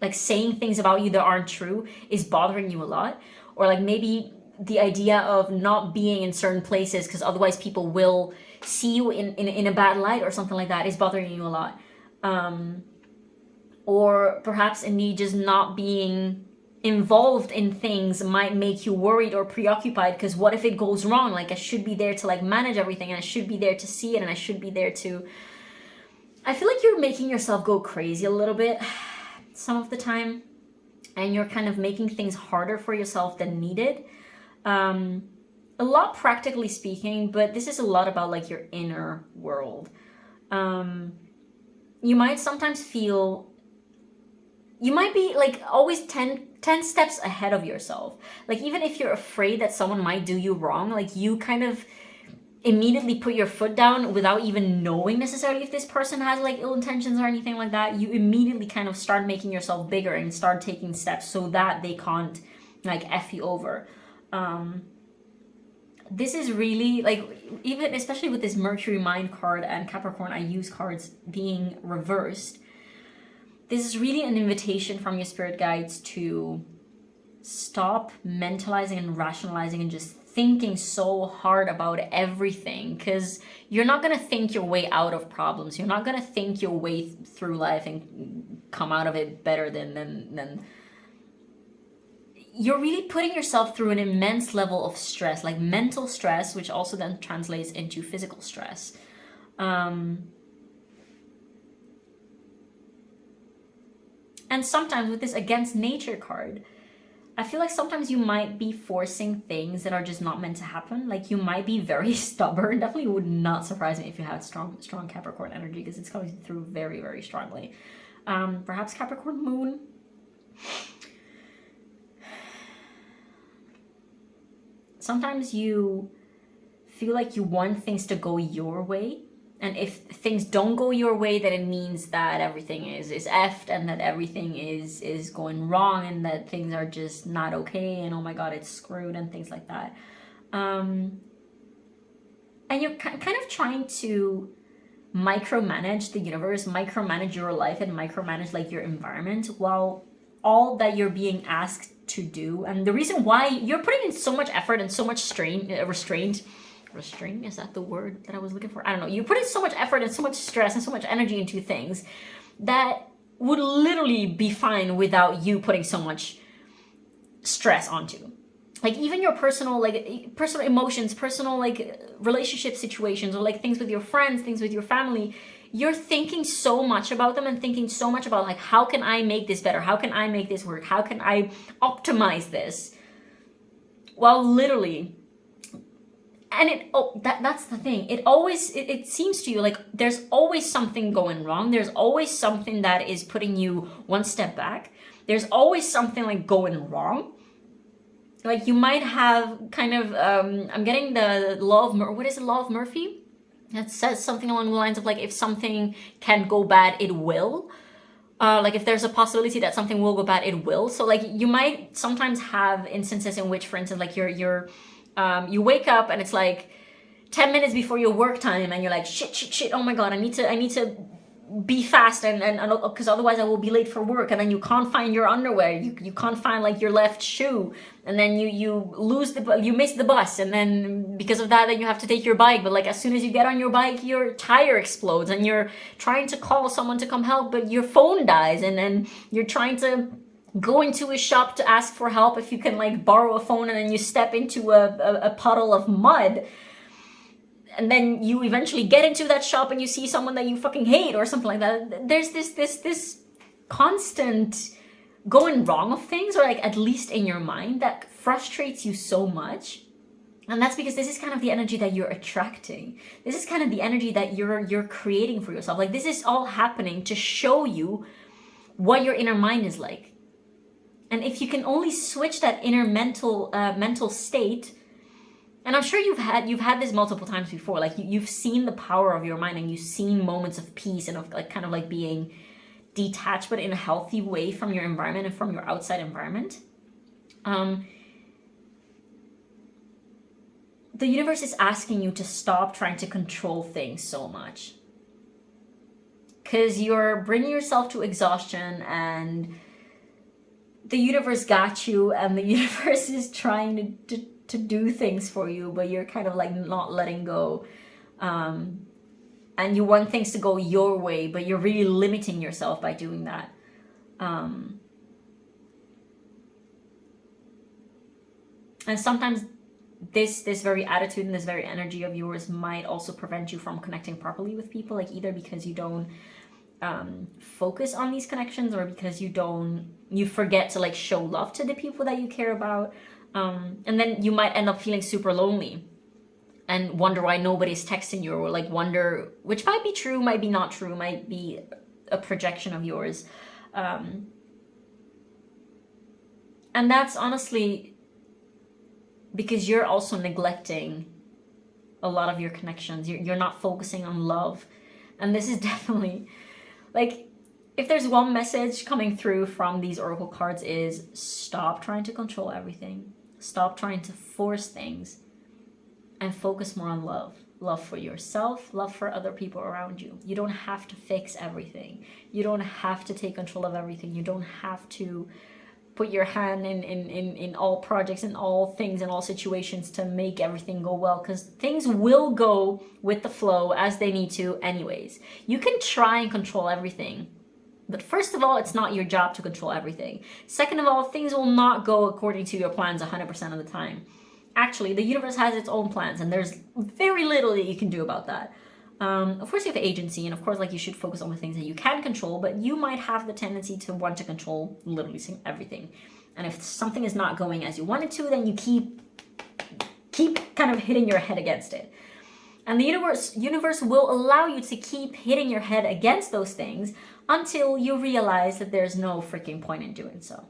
like saying things about you that aren't true is bothering you a lot. Or like maybe the idea of not being in certain places because otherwise people will see you in a bad light or something like that is bothering you a lot. Or perhaps indeed just not being involved in things might make you worried or preoccupied, because what if it goes wrong? Like I should be there to like manage everything, and I should be there to see it, and I should be there to... I feel like you're making yourself go crazy a little bit some of the time, and you're kind of making things harder for yourself than needed. A lot practically speaking, but this is a lot about like your inner world. You might sometimes feel, you might be like always 10 steps ahead of yourself. Like even if you're afraid that someone might do you wrong, like you kind of immediately put your foot down without even knowing necessarily if this person has like ill intentions or anything like that. You immediately kind of start making yourself bigger and start taking steps so that they can't like F you over. This is really like, even especially with this Mercury mind card and Capricorn I use cards being reversed, this is really an invitation from your spirit guides to stop mentalizing and rationalizing and just thinking so hard about everything, because you're not going to think your way out of problems. You're not going to think your way through life and come out of it better than you're really putting yourself through an immense level of stress, like mental stress, which also then translates into physical stress. And sometimes with this against nature card, I feel like sometimes you might be forcing things that are just not meant to happen. Like you might be very stubborn. Definitely would not surprise me if you had strong Capricorn energy, because it's coming through very, very strongly. Perhaps Capricorn moon. Sometimes you feel like you want things to go your way. And if things don't go your way, then it means that everything is effed, and that everything is going wrong, and that things are just not okay, and oh my god, it's screwed, and things like that. And you're kind of trying to micromanage the universe, micromanage your life, and micromanage like your environment, while all that you're being asked to do, and the reason why you're putting in so much effort and so much restraint, is that the word that I was looking for? I don't know. You put in so much effort and so much stress and so much energy into things that would literally be fine without you putting so much stress onto. Like even your personal emotions, personal like relationship situations, or like things with your friends, things with your family. You're thinking so much about them and thinking so much about like, how can I make this better? How can I make this work? How can I optimize this? Well, literally, and that's the thing. It seems to you like there's always something going wrong. There's always something that is putting you one step back. There's always something like going wrong. Like you might have kind of, I'm getting the law of, what is the law of Murphy? That says something along the lines of like, if something can go bad, it will. Like if there's a possibility that something will go bad, it will. So like you might sometimes have instances in which, for instance, like you wake up and it's like 10 minutes before your work time, and you're like, shit, oh my god, I need to be fast, and because otherwise I will be late for work, and then you can't find your underwear, you can't find like your left shoe, and then you miss the bus, and then because of that then you have to take your bike, but like as soon as you get on your bike your tire explodes, and you're trying to call someone to come help, but your phone dies, and then you're trying to go into a shop to ask for help if you can like borrow a phone, and then you step into a puddle of mud, and then you eventually get into that shop and you see someone that you fucking hate or something like that. There's this constant going wrong of things, or like at least in your mind, that frustrates you so much. And that's because this is kind of the energy that you're attracting. This is kind of the energy that you're creating for yourself. Like this is all happening to show you what your inner mind is like. And if you can only switch that inner mental state And I'm sure you've had this multiple times before. Like you've seen the power of your mind, and you've seen moments of peace and of like kind of like being detached, but in a healthy way from your environment and from your outside environment. The universe is asking you to stop trying to control things so much, because you're bringing yourself to exhaustion, and the universe got you, and the universe is trying to do things for you, but you're kind of like not letting go. And you want things to go your way, but you're really limiting yourself by doing that. And sometimes this very attitude and this very energy of yours might also prevent you from connecting properly with people, like either because you don't focus on these connections, or because you forget to like show love to the people that you care about. And then you might end up feeling super lonely and wonder why nobody's texting you, or like wonder, which might be true, might be not true, might be a projection of yours. And that's honestly because you're also neglecting a lot of your connections. You're not focusing on love. And this is definitely, like, if there's one message coming through from these oracle cards, is stop trying to control everything. Stop trying to force things, and focus more on love. Love for yourself, love for other people around you. You don't have to fix everything. You don't have to take control of everything. You don't have to put your hand in all projects, in all things, in all situations to make everything go well, because things will go with the flow as they need to anyways. You can try and control everything, but first of all, it's not your job to control everything. Second of all, things will not go according to your plans 100% of the time. Actually, the universe has its own plans, and there's very little that you can do about that. Of course, you have agency, and of course, like, you should focus on the things that you can control, but you might have the tendency to want to control literally everything. And if something is not going as you want it to, then you keep kind of hitting your head against it. And the universe will allow you to keep hitting your head against those things until you realize that there's no freaking point in doing so.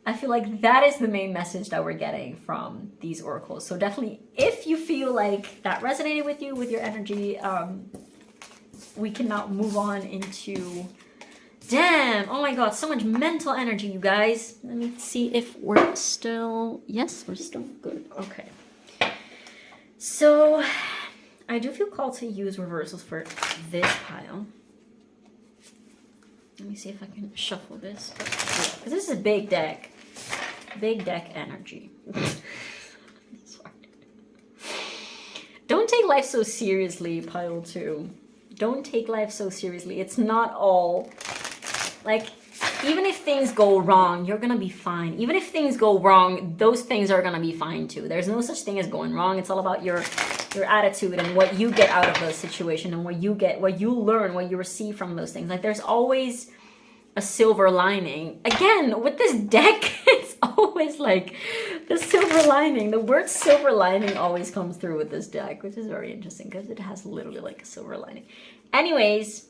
I feel like that is the main message that we're getting from these oracles. So definitely, if you feel like that resonated with you, with your energy, we can now move on into... Damn! Oh my god, so much mental energy, you guys. Let me see if we're still... Yes, we're still good. Okay. So, I do feel called to use reversals for this pile. Let me see if I can shuffle this. Because this is a big deck. Big deck energy. Sorry. Don't take life so seriously, pile 2. Don't take life so seriously. It's not all... Like, even if things go wrong, you're gonna be fine. Even if things go wrong, those things are gonna be fine too. There's no such thing as going wrong. It's all about your attitude and what you get out of those situations, and what you learn, what you receive from those things. Like, there's always a silver lining. Again, with this deck, it's always like the silver lining. The word silver lining always comes through with this deck, which is very interesting because it has literally like a silver lining. Anyways,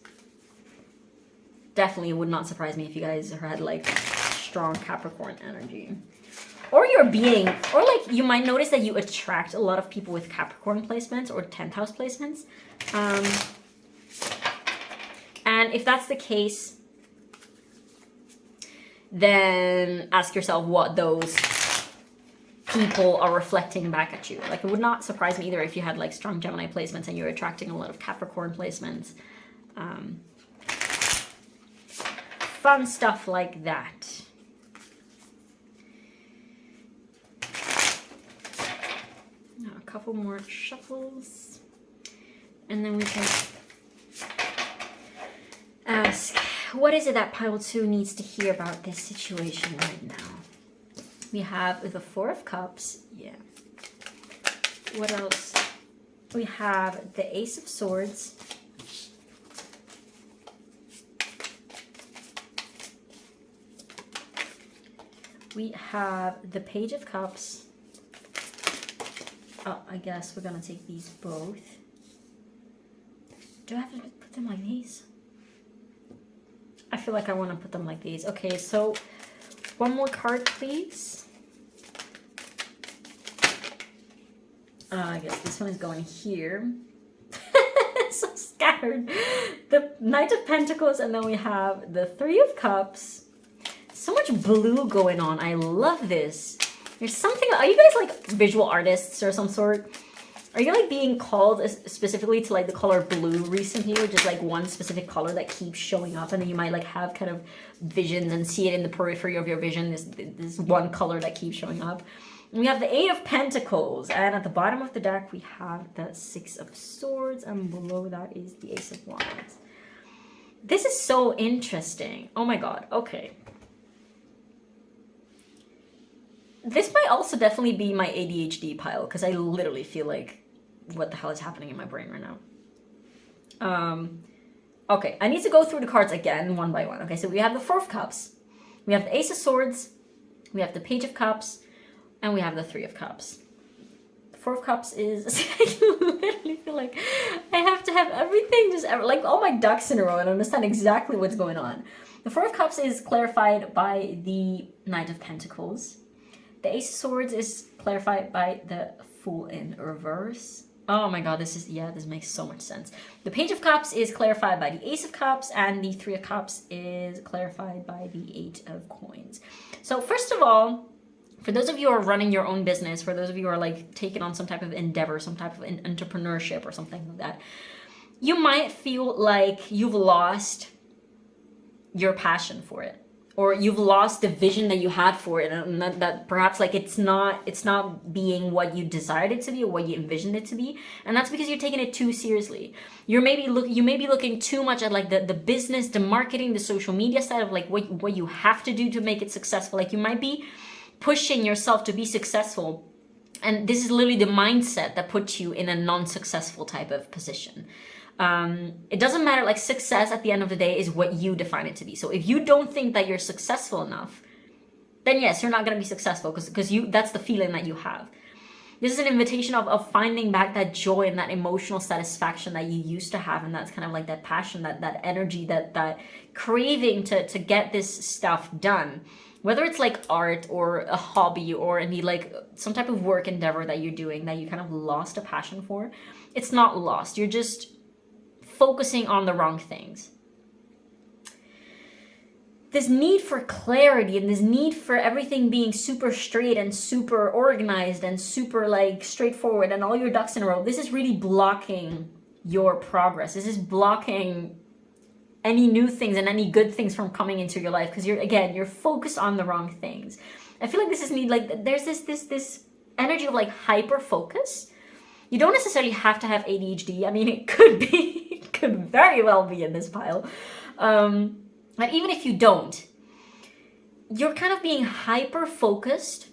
definitely would not surprise me if you guys had like strong Capricorn energy. Or you're being, or like you might notice that you attract a lot of people with Capricorn placements or 10th house placements. And if that's the case, then ask yourself what those people are reflecting back at you. Like, it would not surprise me either if you had like strong Gemini placements and you're attracting a lot of Capricorn placements. Fun stuff like that. Now, a couple more shuffles, and then we can ask, what is it that pile 2 needs to hear about this situation right now? We have the 4 of Cups. Yeah. What else? We have the Ace of Swords. We have the Page of Cups. Oh, I guess we're gonna take these both. Do I have to put them like these? I feel like I want to put them like these. Okay, so one more card, please. I guess this one is going here. So scattered. The Knight of Pentacles, and then we have the Three of Cups. So much blue going on. I love this. There's something. Are you guys like visual artists or some sort? Are you like being called specifically to like the color blue recently, or just like one specific color that keeps showing up, and then you might like have kind of visions and see it in the periphery of your vision, this one color that keeps showing up? And we have the Eight of Pentacles, and at the bottom of the deck we have the Six of Swords, and below that is the Ace of Wands. This is so interesting. Oh my god. Okay. This might also definitely be my ADHD pile, because I literally feel like, what the hell is happening in my brain right now? Okay, I need to go through the cards again, one by one. Okay, so we have the Four of Cups, we have the Ace of Swords, we have the Page of Cups, and we have the Three of Cups. The Four of Cups is, I literally feel like I have to have everything just, like all my ducks in a row and understand exactly what's going on. The Four of Cups is clarified by the Knight of Pentacles. The Ace of Swords is clarified by the Fool in reverse. Oh my god, this makes so much sense. The Page of Cups is clarified by the Ace of Cups, and the Three of Cups is clarified by the Eight of Coins. So first of all, for those of you who are running your own business, for those of you who are like taking on some type of endeavor, some type of entrepreneurship or something like that, you might feel like you've lost your passion for it, or you've lost the vision that you had for it, and that perhaps like it's not being what you desired it to be or what you envisioned it to be, and that's because you're taking it too seriously. You may be looking too much at like the business, the marketing, the social media side of like what you have to do to make it successful. Like you might be pushing yourself to be successful, and this is literally the mindset that puts you in a non-successful type of position. It doesn't matter, like success at the end of the day is what you define it to be. So if you don't think that you're successful enough, then yes, you're not going to be successful, because that's the feeling that you have. This is an invitation of finding back that joy and that emotional satisfaction that you used to have, and that's kind of like that passion, that energy, that craving to get this stuff done. Whether it's like art or a hobby or any like some type of work endeavor that you're doing that you kind of lost a passion for, it's not lost. You're just focusing on the wrong things. This need for clarity and this need for everything being super straight and super organized and super like straightforward and all your ducks in a row, this is really blocking your progress. This is blocking any new things and any good things from coming into your life, because you're focused on the wrong things. I feel like this is there's this energy of like hyper focus. You don't necessarily have to have ADHD. I mean, it could be. Could very well be in this pile. But even if you don't, you're kind of being hyper focused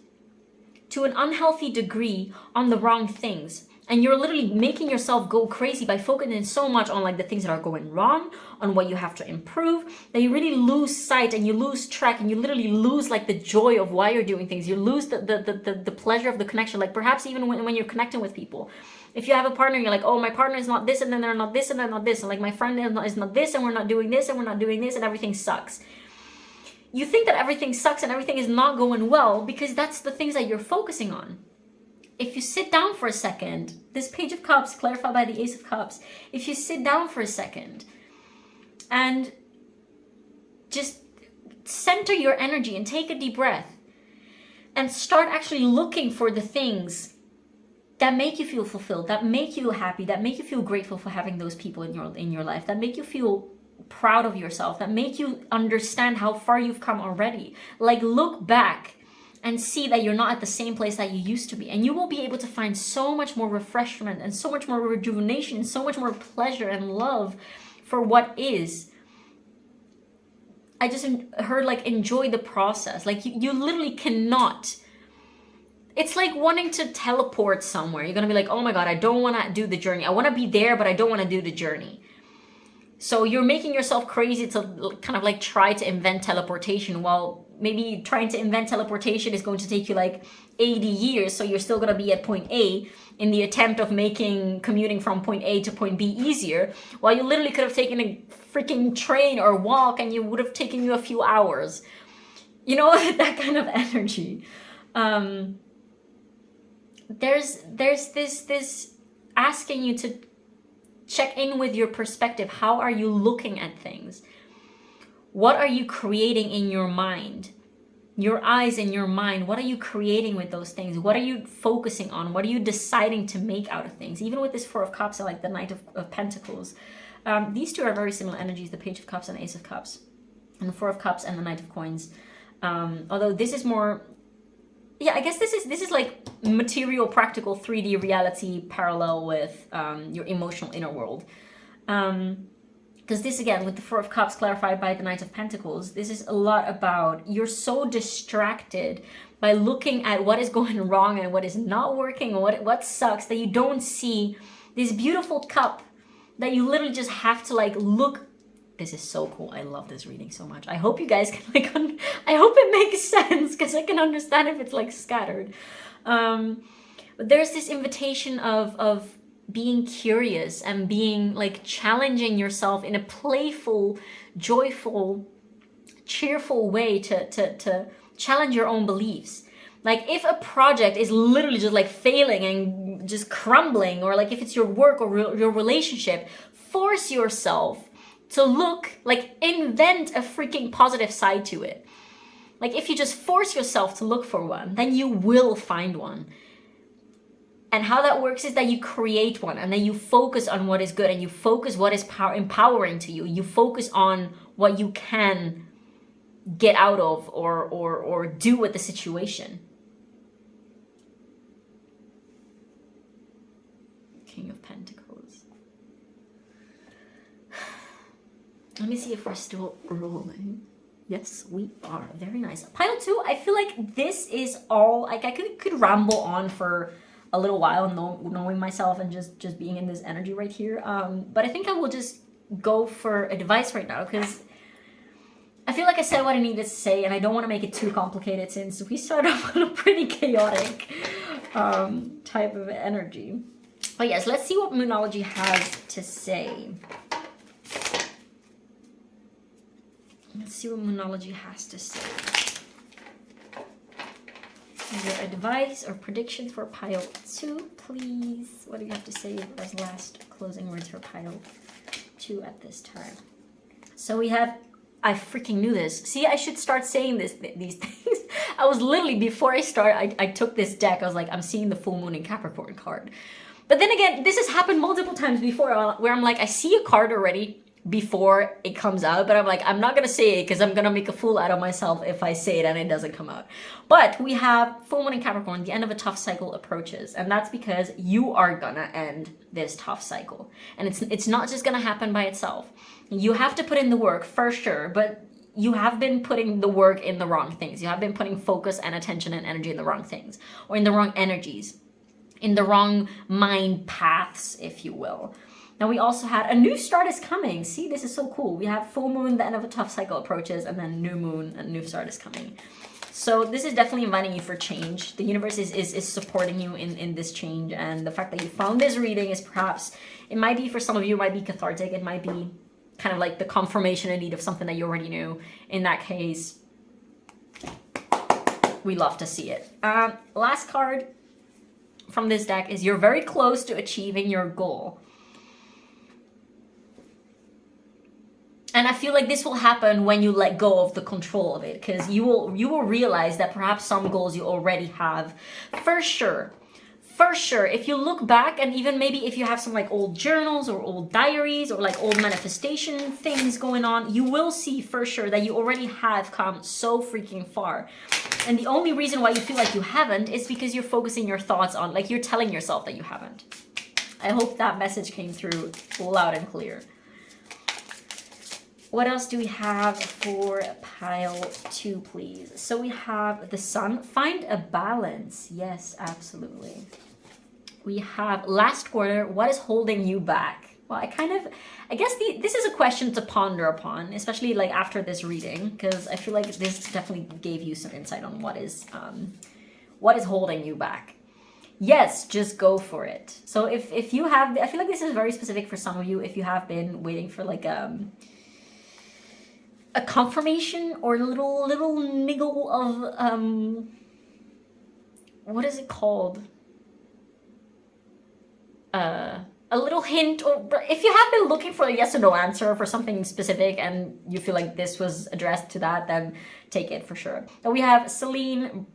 to an unhealthy degree on the wrong things. And you're literally making yourself go crazy by focusing so much on like the things that are going wrong, on what you have to improve, that you really lose sight and you lose track, and you literally lose like the joy of why you're doing things. You lose the pleasure of the connection. Like perhaps even when you're connecting with people. If you have a partner, you're like, oh, my partner is not this, and then they're not this, and they're not this. And like my friend is not this, and we're not doing this, and we're not doing this, and everything sucks. You think that everything sucks and everything is not going well because that's the things that you're focusing on. If you sit down for a second, this Page of Cups clarified by the Ace of Cups, if you sit down for a second and just center your energy and take a deep breath and start actually looking for the things that make you feel fulfilled, that make you happy, that make you feel grateful for having those people in your life, that make you feel proud of yourself, that make you understand how far you've come already. Like look back and see that you're not at the same place that you used to be. And you will be able to find so much more refreshment and so much more rejuvenation and so much more pleasure and love for what is. I just heard like enjoy the process. Like you literally cannot. It's like wanting to teleport somewhere. You're going to be like, oh my God, I don't want to do the journey. I want to be there, but I don't want to do the journey. So you're making yourself crazy to kind of like try to invent teleportation, while maybe trying to invent teleportation is going to take you like 80 years. So you're still going to be at point A in the attempt of making commuting from point A to point B easier, while you literally could have taken a freaking train or walk and you would have taken you a few hours. You know, that kind of energy. there's this asking you to check in with your perspective. How are you looking at things? What are you creating in your mind? Your eyes and your mind, what are you creating with those things? What are you focusing on? What are you deciding to make out of things? Even with this Four of Cups, I like the Knight of Pentacles. These two are very similar energies, the Page of Cups and Ace of Cups. And the Four of Cups and the Knight of Coins. Although this is more, yeah, I guess this is like material, practical, 3D reality parallel with your emotional inner world. Because this, again, with the Four of Cups clarified by the Knight of Pentacles, this is a lot about you're so distracted by looking at what is going wrong and what is not working and what sucks that you don't see this beautiful cup that you literally just have to like look. This is so cool. I love this reading so much. I hope you guys can like, I hope it makes sense because I can understand if it's like scattered. But there's this invitation of being curious and being like challenging yourself in a playful, joyful, cheerful way to challenge your own beliefs. Like if a project is literally just like failing and just crumbling, or like if it's your work or your relationship, force yourself to look, like invent a freaking positive side to it. Like if you just force yourself to look for one, then you will find one. And how that works is that you create one, and then you focus on what is good, and you focus what is empowering to you. You focus on what you can get out of or do with the situation. King of Pentacles. Let me see if we're still rolling. Yes, we are. Very nice. Pile 2, I feel like this is all, like I could ramble on for a little while, knowing myself and just being in this energy right here. But I think I will just go for advice right now, because I feel like I said what I needed to say, and I don't want to make it too complicated since we started off on a pretty chaotic type of energy. But yes, let's see what Moonology has to say. Let's see what Moonology has to say. Your advice or predictions for pile 2, please. What do you have to say as last closing words for pile 2 at this time? So we have, I freaking knew this. See, I should start saying these things. I was literally, before I start, I took this deck. I was like, I'm seeing the full moon in Capricorn card. But then again, this has happened multiple times before where I'm like, I see a card already before it comes out, but I'm like, I'm not gonna say it because I'm gonna make a fool out of myself if I say it and it doesn't come out. But we have full moon in Capricorn, the end of a tough cycle approaches, and that's because you are gonna end this tough cycle, and it's not just gonna happen by itself. You have to put in the work for sure, but you have been putting the work in the wrong things. You have been putting focus and attention and energy in the wrong things, or in the wrong energies, in the wrong mind paths, if you will. Now we also had a new start is coming. See, this is so cool. We have full moon, the end of a tough cycle approaches, and then new moon, and new start is coming. So this is definitely inviting you for change. The universe is supporting you in this change, and the fact that you found this reading is perhaps, it might be for some of you, it might be cathartic. It might be kind of like the confirmation in need of something that you already knew. In that case, we love to see it. Last card from this deck is you're very close to achieving your goal. And I feel like this will happen when you let go of the control of it, because you will realize that perhaps some goals you already have. For sure, if you look back, and even maybe if you have some like old journals or old diaries or like old manifestation things going on, you will see for sure that you already have come so freaking far. And the only reason why you feel like you haven't is because you're focusing your thoughts on, like, you're telling yourself that you haven't. I hope that message came through loud and clear. What else do we have for pile 2, please? So we have the Sun. Find a balance. Yes, absolutely. We have last quarter. What is holding you back? Well, I guess this is a question to ponder upon, especially like after this reading, because I feel like this definitely gave you some insight on what is holding you back. Yes, just go for it. So if you have, I feel like this is very specific for some of you. If you have been waiting for like a confirmation or a little niggle of what is it called? a little hint, or if you have been looking for a yes or no answer for something specific and you feel like this was addressed to that, then take it for sure. And we have Celine.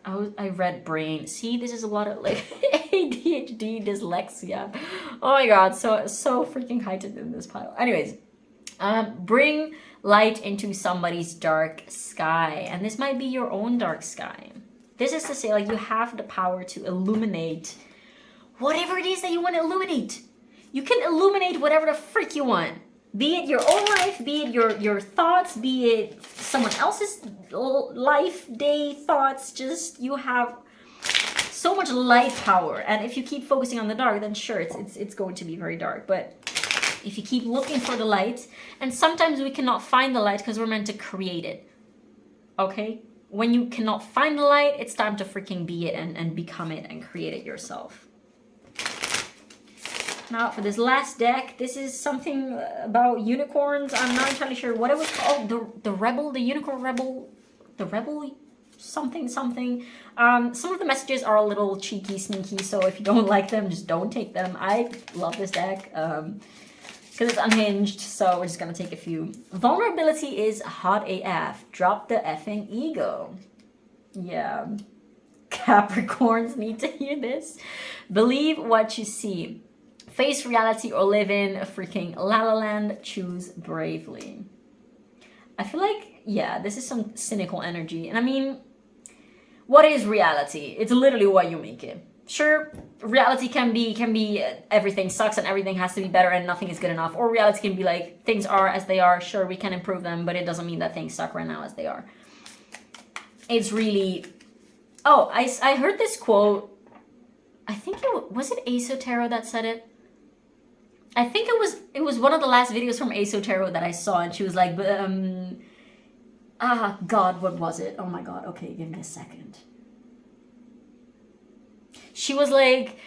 I read brain. See, this is a lot of like ADHD, dyslexia. Oh my god, so freaking heightened in this pile. Anyways, bring light into somebody's dark sky, and this might be your own dark sky. This is to say, like, you have the power to illuminate whatever it is that you want to illuminate. You can illuminate whatever the freak you want. Be it your own life, be it your thoughts, be it someone else's life, day, thoughts. Just, you have so much light power. And if you keep focusing on the dark, then sure, it's going to be very dark. But if you keep looking for the light, and sometimes we cannot find the light because we're meant to create it. Okay? When you cannot find the light, it's time to freaking be it and become it and create it yourself. Now for this last deck, this is something about unicorns. I'm not entirely sure what it was called. The rebel, the unicorn rebel, the rebel something. Some of the messages are a little cheeky, sneaky, so if you don't like them, just don't take them. I love this deck because it's unhinged, so we're just gonna take a few. Vulnerability is hot AF. Drop the effing ego. Yeah. Capricorns need to hear this. Believe what you see. Face reality or live in a freaking la la land. Choose bravely. I feel like, yeah, this is some cynical energy. And I mean, what is reality? It's literally what you make it. Sure, reality can be everything sucks and everything has to be better and nothing is good enough. Or reality can be like, things are as they are. Sure, we can improve them, but it doesn't mean that things suck right now as they are. It's really... Oh, I heard this quote. I think was it Aso Tarot that said it? I think it was one of the last videos from Aso Tarot that I saw, and she was like, God, what was it? Oh my god, okay, give me a second. She was like,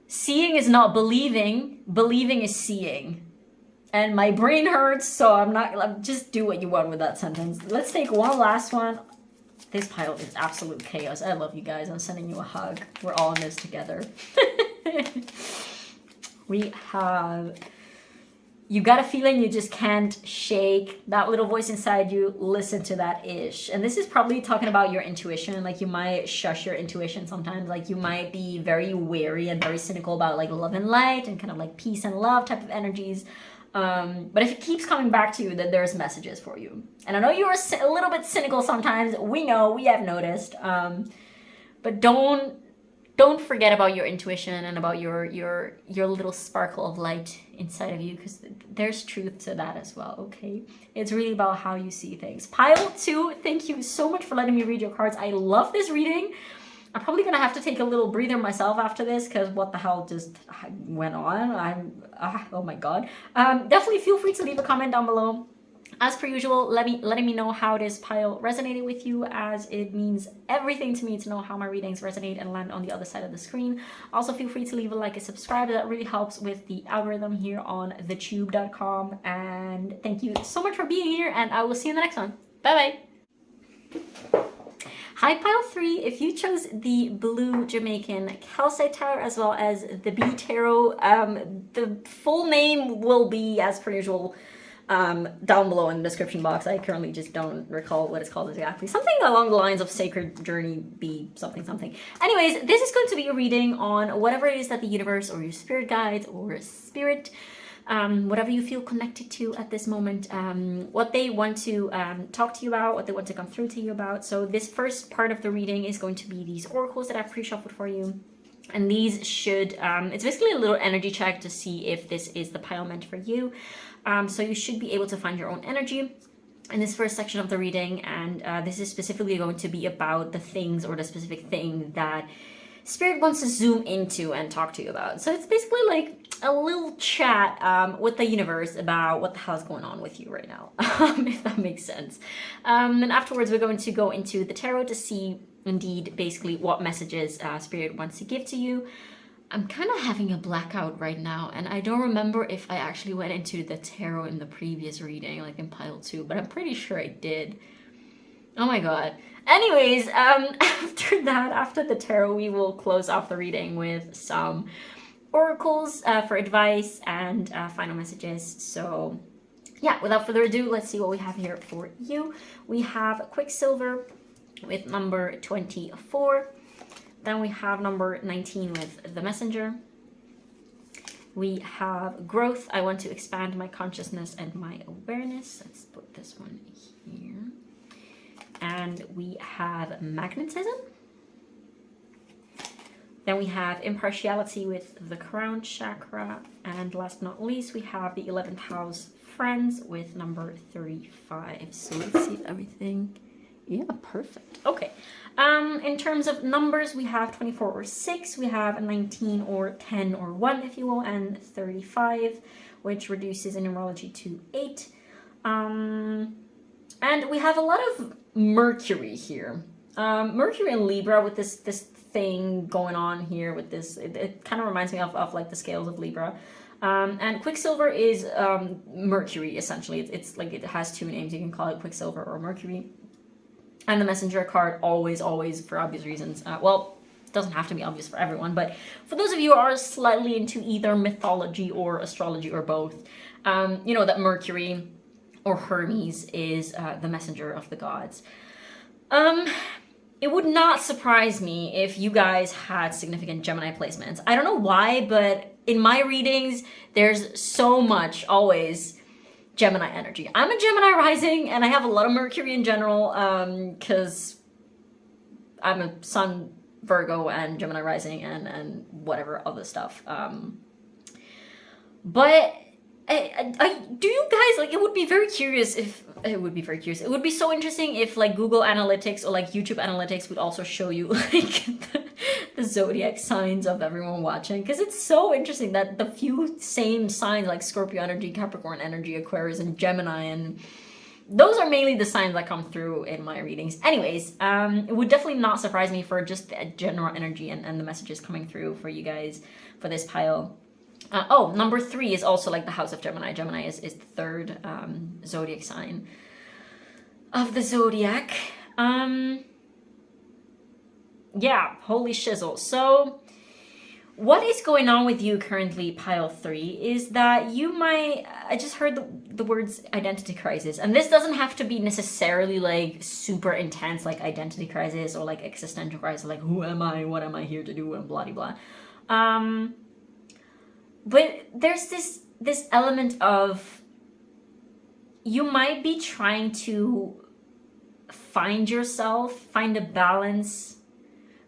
seeing is not believing, believing is seeing. And my brain hurts, so just do what you want with that sentence. Let's take one last one. This pile is absolute chaos. I love you guys. I'm sending you a hug. We're all in this together. We have, you got a feeling you just can't shake. That little voice inside you, listen to that ish. And this is probably talking about your intuition. Like, you might shush your intuition sometimes. Like, you might be very wary and very cynical about like love and light and kind of like peace and love type of energies. But if it keeps coming back to you, then there's messages for you. And I know you're a little bit cynical sometimes. We know, we have noticed. But don't forget about your intuition and about your little sparkle of light inside of you, because there's truth to that as well, okay? It's really about how you see things. Pile 2, thank you so much for letting me read your cards. I love this reading. I'm probably gonna have to take a little breather myself after this, because what the hell just went on? Oh my god. Definitely feel free to leave a comment down below. As per usual, letting me know how this pile resonated with you, as it means everything to me to know how my readings resonate and land on the other side of the screen. Also, feel free to leave a like and subscribe. That really helps with the algorithm here on thetube.com. And thank you so much for being here, and I will see you in the next one. Bye-bye. Hi, pile 3. If you chose the blue Jamaican Calcite Tarot as well as the B Tarot, the full name will be, as per usual, down below in the description box. I currently just don't recall what it's called exactly. Something along the lines of Sacred Journey B something something. Anyways, this is going to be a reading on whatever it is that the universe or your spirit guides or spirit, whatever you feel connected to at this moment, what they want to talk to you about, what they want to come through to you about. So this first part of the reading is going to be these oracles that I've pre-shuffled for you. And these should, it's basically a little energy check to see if this is the pile meant for you. So you should be able to find your own energy in this first section of the reading. And this is specifically going to be about the things or the specific thing that Spirit wants to zoom into and talk to you about. So it's basically like a little chat with the universe about what the hell is going on with you right now, if that makes sense. And afterwards, we're going to go into the tarot to see indeed basically what messages Spirit wants to give to you. I'm kind of having a blackout right now, and I don't remember if I actually went into the tarot in the previous reading, like in pile 2, but I'm pretty sure I did. Oh my god. Anyways, after the tarot, we will close off the reading with some oracles for advice and final messages. So yeah, without further ado, let's see what we have here for you. We have Quicksilver with number 24. Then we have number 19 with the Messenger. We have Growth. I want to expand my consciousness and my awareness. Let's put this one here. And we have Magnetism. Then we have Impartiality with the Crown Chakra. And last but not least, we have the 11th house Friends with number 35. So let's see if everything... Yeah, perfect. Okay. In terms of numbers, we have 24 or 6. We have 19 or 10 or 1, if you will, and 35, which reduces in numerology to 8. And we have a lot of Mercury here. Mercury in Libra with this thing going on here with this. It kind of reminds me of like the scales of Libra. And Quicksilver is Mercury, essentially. It's like it has two names. You can call it Quicksilver or Mercury. And the Messenger card, always, for obvious reasons. Well, it doesn't have to be obvious for everyone, but for those of you who are slightly into either mythology or astrology or both, you know that Mercury or Hermes is the messenger of the gods. It would not surprise me if you guys had significant Gemini placements. I don't know why, but in my readings, there's so much always Gemini energy. I'm a Gemini rising and I have a lot of Mercury in general because I'm a Sun, Virgo, and Gemini rising and whatever other stuff. But do you guys, like, it would be very curious if, it would be so interesting if like Google Analytics or like YouTube Analytics would also show you like the zodiac signs of everyone watching, because it's so interesting that the few same signs like Scorpio energy, Capricorn energy, Aquarius, and Gemini, and those are mainly the signs that come through in my readings. Anyways, it would definitely not surprise me for just the general energy and the messages coming through for you guys for this pile. Number 3 is also like the house of Gemini. Gemini is the third zodiac sign of the zodiac. Yeah, holy shizzle. So what is going on with you currently, pile 3, is that you might, I just heard the words identity crisis, and this doesn't have to be necessarily like super intense like identity crisis or like existential crisis, like who am I, what am I here to do, and blah blah blah. But there's this element of you might be trying to find yourself, find a balance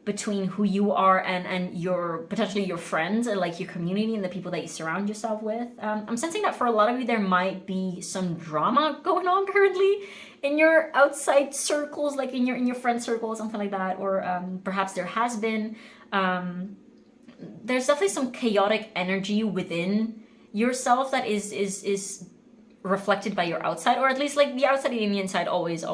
between who you are and your potentially your friends and like your community and the people that you surround yourself with. I'm sensing that for a lot of you there might be some drama going on currently in your outside circles, like in your friend circle or something like that, or perhaps there has been. There's definitely some chaotic energy within yourself that is reflected by your outside, or at least like the outside and the inside always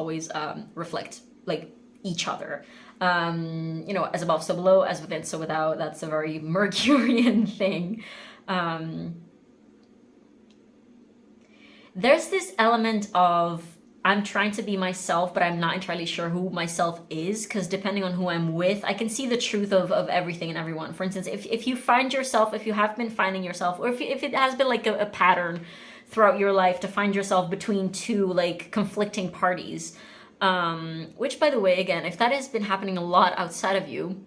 reflect like each other. You know, as above so below, as within so without. That's a very Mercurian thing. There's this element of I'm trying to be myself, but I'm not entirely sure who myself is, because depending on who I'm with, I can see the truth of everything and everyone. For instance, if you find yourself, if you have been finding yourself, or if it has been like a pattern throughout your life to find yourself between two like conflicting parties, which by the way, again, if that has been happening a lot outside of you,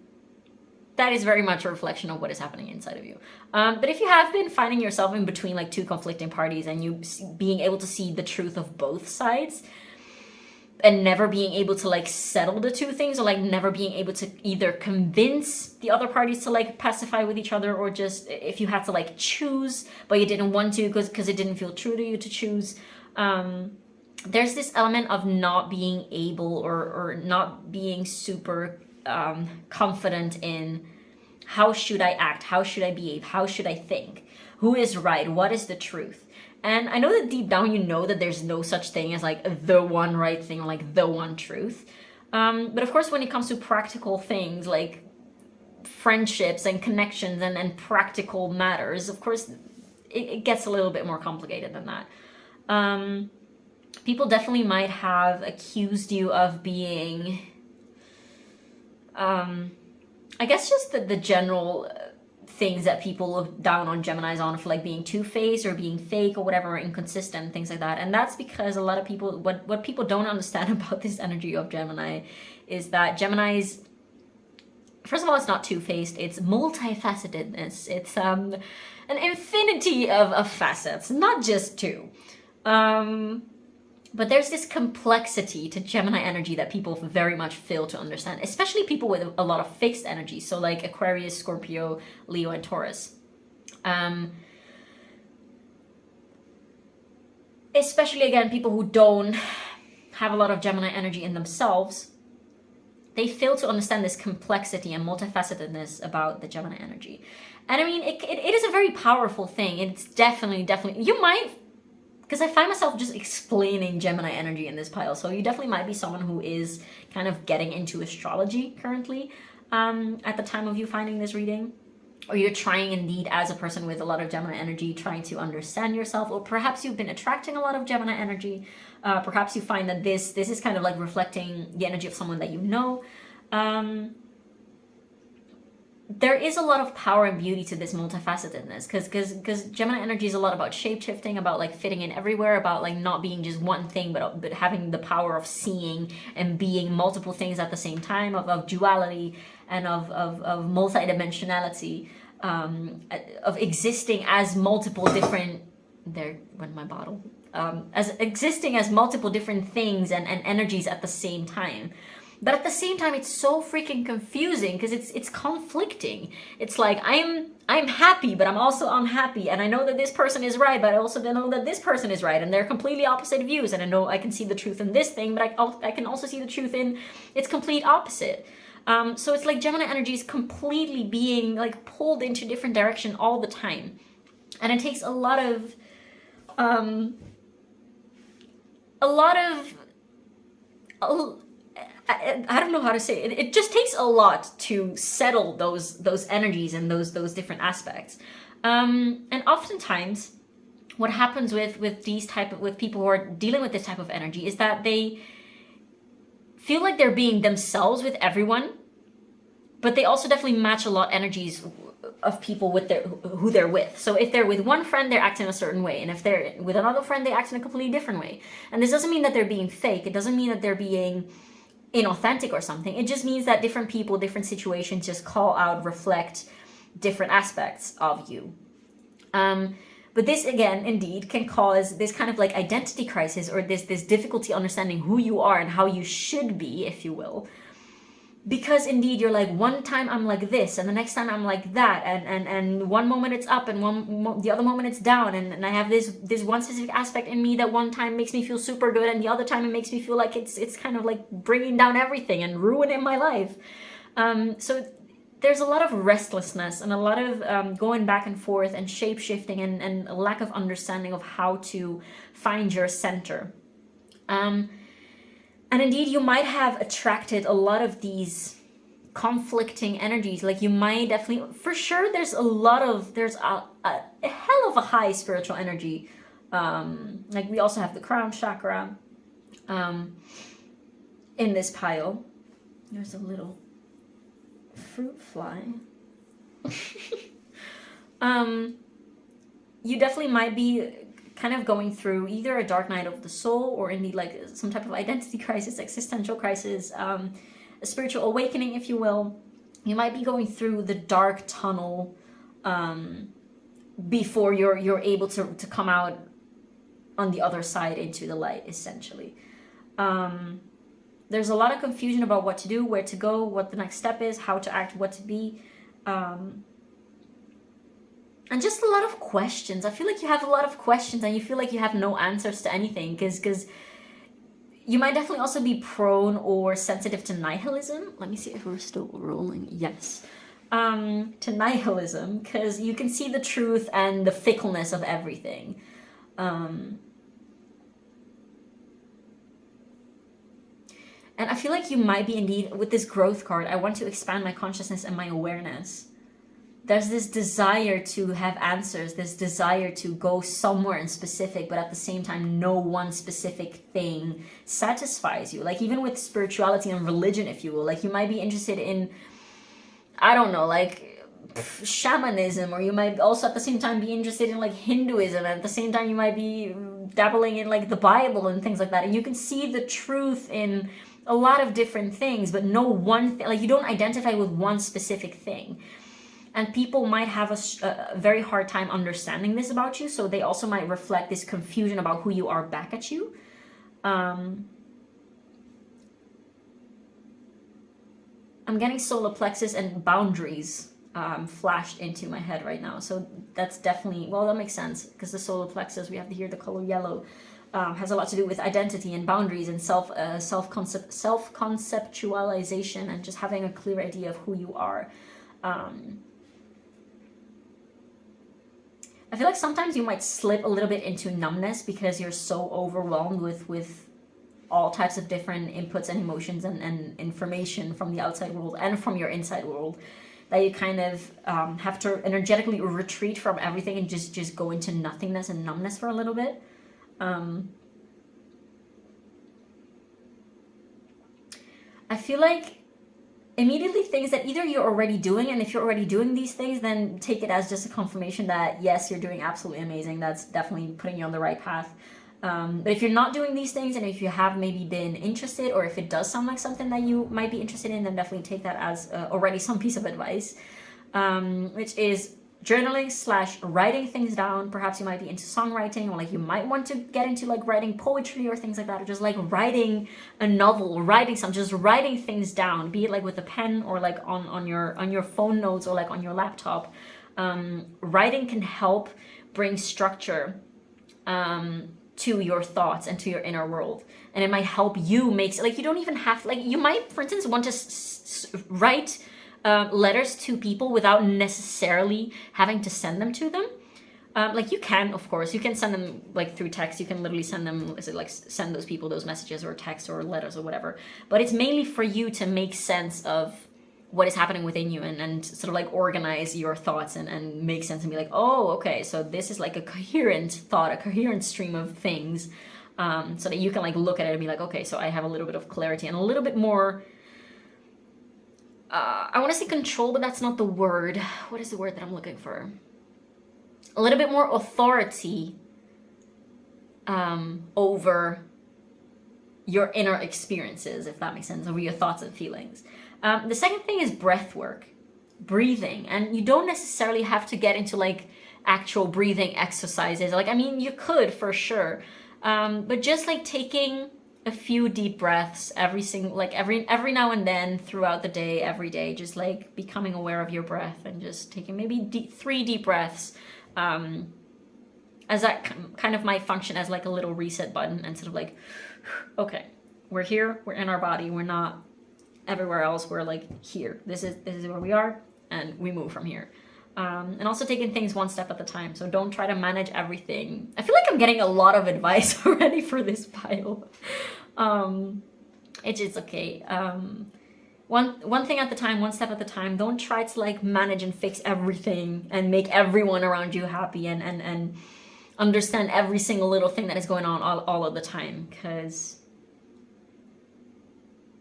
that is very much a reflection of what is happening inside of you. But if you have been finding yourself in between like two conflicting parties and you being able to see the truth of both sides and never being able to like settle the two things, or like never being able to either convince the other parties to like pacify with each other, or just if you had to like choose but you didn't want to because it didn't feel true to you to choose, there's this element of not being able or not being super confident in how should I act, how should I behave, how should I think, who is right, what is the truth. And I know that deep down you know that there's no such thing as like the one right thing or like the one truth, but of course when it comes to practical things like friendships and connections and practical matters, of course it gets a little bit more complicated than that. People definitely might have accused you of being I guess just the general things that people look down on Geminis on for like being two-faced or being fake or whatever, or inconsistent, things like that. And that's because a lot of people, what people don't understand about this energy of Gemini is that Gemini's, first of all, it's not two-faced, it's multifacetedness. It's an infinity of facets, not just two. But there's this complexity to Gemini energy that people very much fail to understand, especially people with a lot of fixed energy. So like Aquarius, Scorpio, Leo, and Taurus. Especially, again, people who don't have a lot of Gemini energy in themselves, they fail to understand this complexity and multifacetedness about the Gemini energy. And I mean, it is a very powerful thing. It's definitely, you might, because I find myself just explaining Gemini energy in this pile. So you definitely might be someone who is kind of getting into astrology currently at the time of you finding this reading. Or you're trying indeed, as a person with a lot of Gemini energy, trying to understand yourself. Or perhaps you've been attracting a lot of Gemini energy. Perhaps you find that this is kind of like reflecting the energy of someone that you know. There is a lot of power and beauty to this multifacetedness, because Gemini energy is a lot about shape-shifting, about like fitting in everywhere, about like not being just one thing, but having the power of seeing and being multiple things at the same time, of duality and of multidimensionality, of existing as multiple different, there went my bottle, as existing as multiple different things and energies at the same time. But at the same time, it's so freaking confusing because it's conflicting. It's like I'm happy, but I'm also unhappy, and I know that this person is right, but I also know that this person is right, and they're completely opposite views. And I know I can see the truth in this thing, but I can also see the truth in its complete opposite. So it's like Gemini energy is completely being like pulled into different direction all the time, and it takes a lot of I don't know how to say it. It just takes a lot to settle those energies and those different aspects. And oftentimes, what happens with people who are dealing with this type of energy is that they feel like they're being themselves with everyone, but they also definitely match a lot energies of people with who they're with. So if they're with one friend, they're acting a certain way, and if they're with another friend, they act in a completely different way. And this doesn't mean that they're being fake. It doesn't mean that they're being inauthentic or something. It just means that different people, different situations just call out, reflect different aspects of you. But this, again, indeed can cause this kind of like identity crisis, or this difficulty understanding who you are and how you should be, if you will. Because indeed you're like, one time I'm like this, and the next time I'm like that, and one moment it's up, and the other moment it's down, and I have this one specific aspect in me that one time makes me feel super good, and the other time it makes me feel like it's kind of like bringing down everything and ruining my life. So there's a lot of restlessness and a lot of going back and forth and shape-shifting and a lack of understanding of how to find your center. And indeed, you might have attracted a lot of these conflicting energies. Like you might definitely, for sure, there's a hell of a high spiritual energy. Like we also have the crown chakra in this pile. There's a little fruit fly. You definitely might be kind of going through either a dark night of the soul, or indeed like some type of identity crisis, existential crisis, a spiritual awakening, if you will. You might be going through the dark tunnel before you're able to come out on the other side into the light, essentially. There's a lot of confusion about what to do, where to go, what the next step is, how to act, what to be. And just a lot of questions. I feel like you have a lot of questions and you feel like you have no answers to anything, because you might definitely also be prone or sensitive to nihilism. Let me see if we're still rolling. Yes. To nihilism, because you can see the truth and the fickleness of everything. And I feel like you might be indeed, with this growth card, I want to expand my consciousness and my awareness. There's this desire to have answers, this desire to go somewhere in specific, but at the same time, no one specific thing satisfies you. Like even with spirituality and religion, if you will, like you might be interested in, I don't know, like shamanism, or you might also at the same time be interested in like Hinduism, and at the same time you might be dabbling in like the Bible and things like that, and you can see the truth in a lot of different things, but no one thing, like you don't identify with one specific thing. And people might have a very hard time understanding this about you, so they also might reflect this confusion about who you are back at you. I'm getting solar plexus and boundaries flashed into my head right now. So that's definitely, well, that makes sense, because the solar plexus, we have here the color yellow, has a lot to do with identity and boundaries and self-conceptualization and just having a clear idea of who you are. I feel like sometimes you might slip a little bit into numbness because you're so overwhelmed with all types of different inputs and emotions and information from the outside world and from your inside world, that you kind of have to energetically retreat from everything and just go into nothingness and numbness for a little bit. I feel like immediately things that either you're already doing, and if you're already doing these things, then take it as just a confirmation that yes, you're doing absolutely amazing. That's definitely putting you on the right path. But if you're not doing these things, and if you have maybe been interested, or if it does sound like something that you might be interested in, then definitely take that as already some piece of advice, which is journaling / writing things down. Perhaps you might be into songwriting, or like you might want to get into like writing poetry or things like that, or just like writing a novel, writing something, just writing things down, be it like with a pen or like on your phone notes or like on your laptop. Writing can help bring structure to your thoughts and to your inner world, and it might help you make, like, you don't even have, like, you might for instance want to write letters to people without necessarily having to send them to them. Like, you can, of course, you can send them like through text. You can literally send them, like send those people those messages or text or letters or whatever, but it's mainly for you to make sense of what is happening within you, and sort of like organize your thoughts and make sense and be like, oh, okay, so this is like a coherent thought, a coherent stream of things, so that you can like look at it and be like, okay, so I have a little bit of clarity and a little bit more, I want to say control, but that's not the word. What is the word that I'm looking for? A little bit more authority over your inner experiences, if that makes sense, over your thoughts and feelings. The second thing is breath work, breathing. And you don't necessarily have to get into like actual breathing exercises. Like, I mean, you could for sure, but just like taking a few deep breaths every now and then throughout the day, every day, just like becoming aware of your breath and just taking maybe 3 deep breaths, as that kind of might function as like a little reset button, and sort of like, okay, we're here, we're in our body, we're not everywhere else, we're like here, this is where we are, and we move from here. And also taking things one step at a time, so don't try to manage everything. I feel like I'm getting a lot of advice already for this pile. It's okay. One thing at the time, one step at the time. Don't try to like manage and fix everything and make everyone around you happy and understand every single little thing that is going on all of the time, because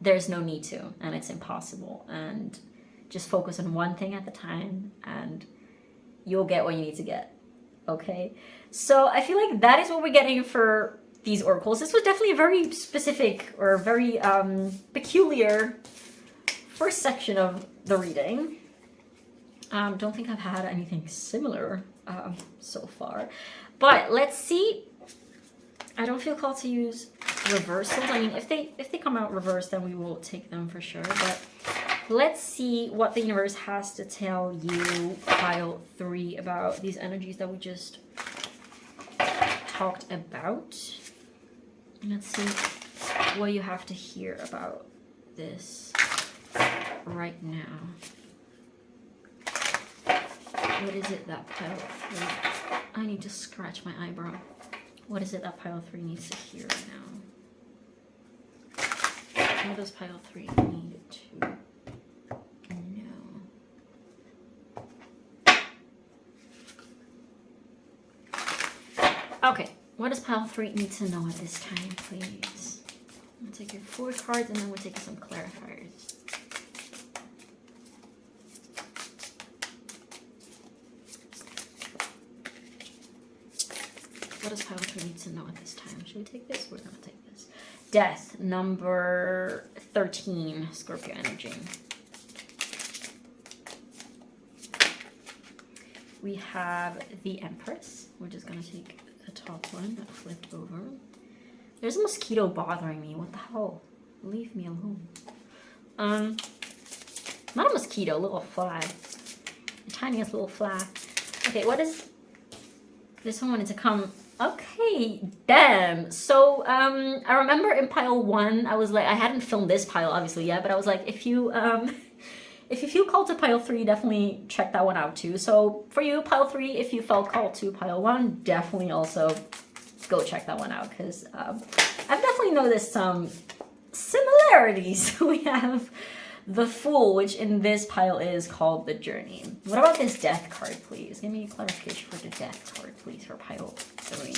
there's no need to, and it's impossible. And just focus on one thing at the time, and you'll get what you need to get. Okay? So I feel like that is what we're getting for these oracles. This was definitely a very specific or very peculiar first section of the reading. Don't think I've had anything similar so far. But let's see. I don't feel called to use reversals. I mean, if they come out reversed, then we will take them for sure. But let's see what the universe has to tell you, pile 3, about these energies that we just talked about. Let's see what you have to hear about this right now. What is it that pile 3? I need to scratch my eyebrow. What is it that pile 3 needs to hear right now? What does pile 3 need to know? Okay, what does pile 3 need to know at this time, please? We'll take your 4 cards, and then we'll take some clarifiers. What does pile 3 need to know at this time? Should we take this? We're gonna take this. Death, number 13, Scorpio energy. We have the Empress. We're just gonna take the top one that flipped over. There's a mosquito bothering me. What the hell? Leave me alone. Not a mosquito, a little fly. The tiniest little fly. Okay, what is this one wanted to come? Okay, damn. So I remember in pile 1, I was like, I hadn't filmed this pile obviously yet, but I was like, if you feel called to pile 3, definitely check that one out too. So for you, pile 3, if you felt called to pile 1, definitely also go check that one out, because I've definitely noticed some similarities. We have the Fool, which in this pile is called the Journey. What about this Death card, please? Give me a clarification for the Death card, please, for pile 3.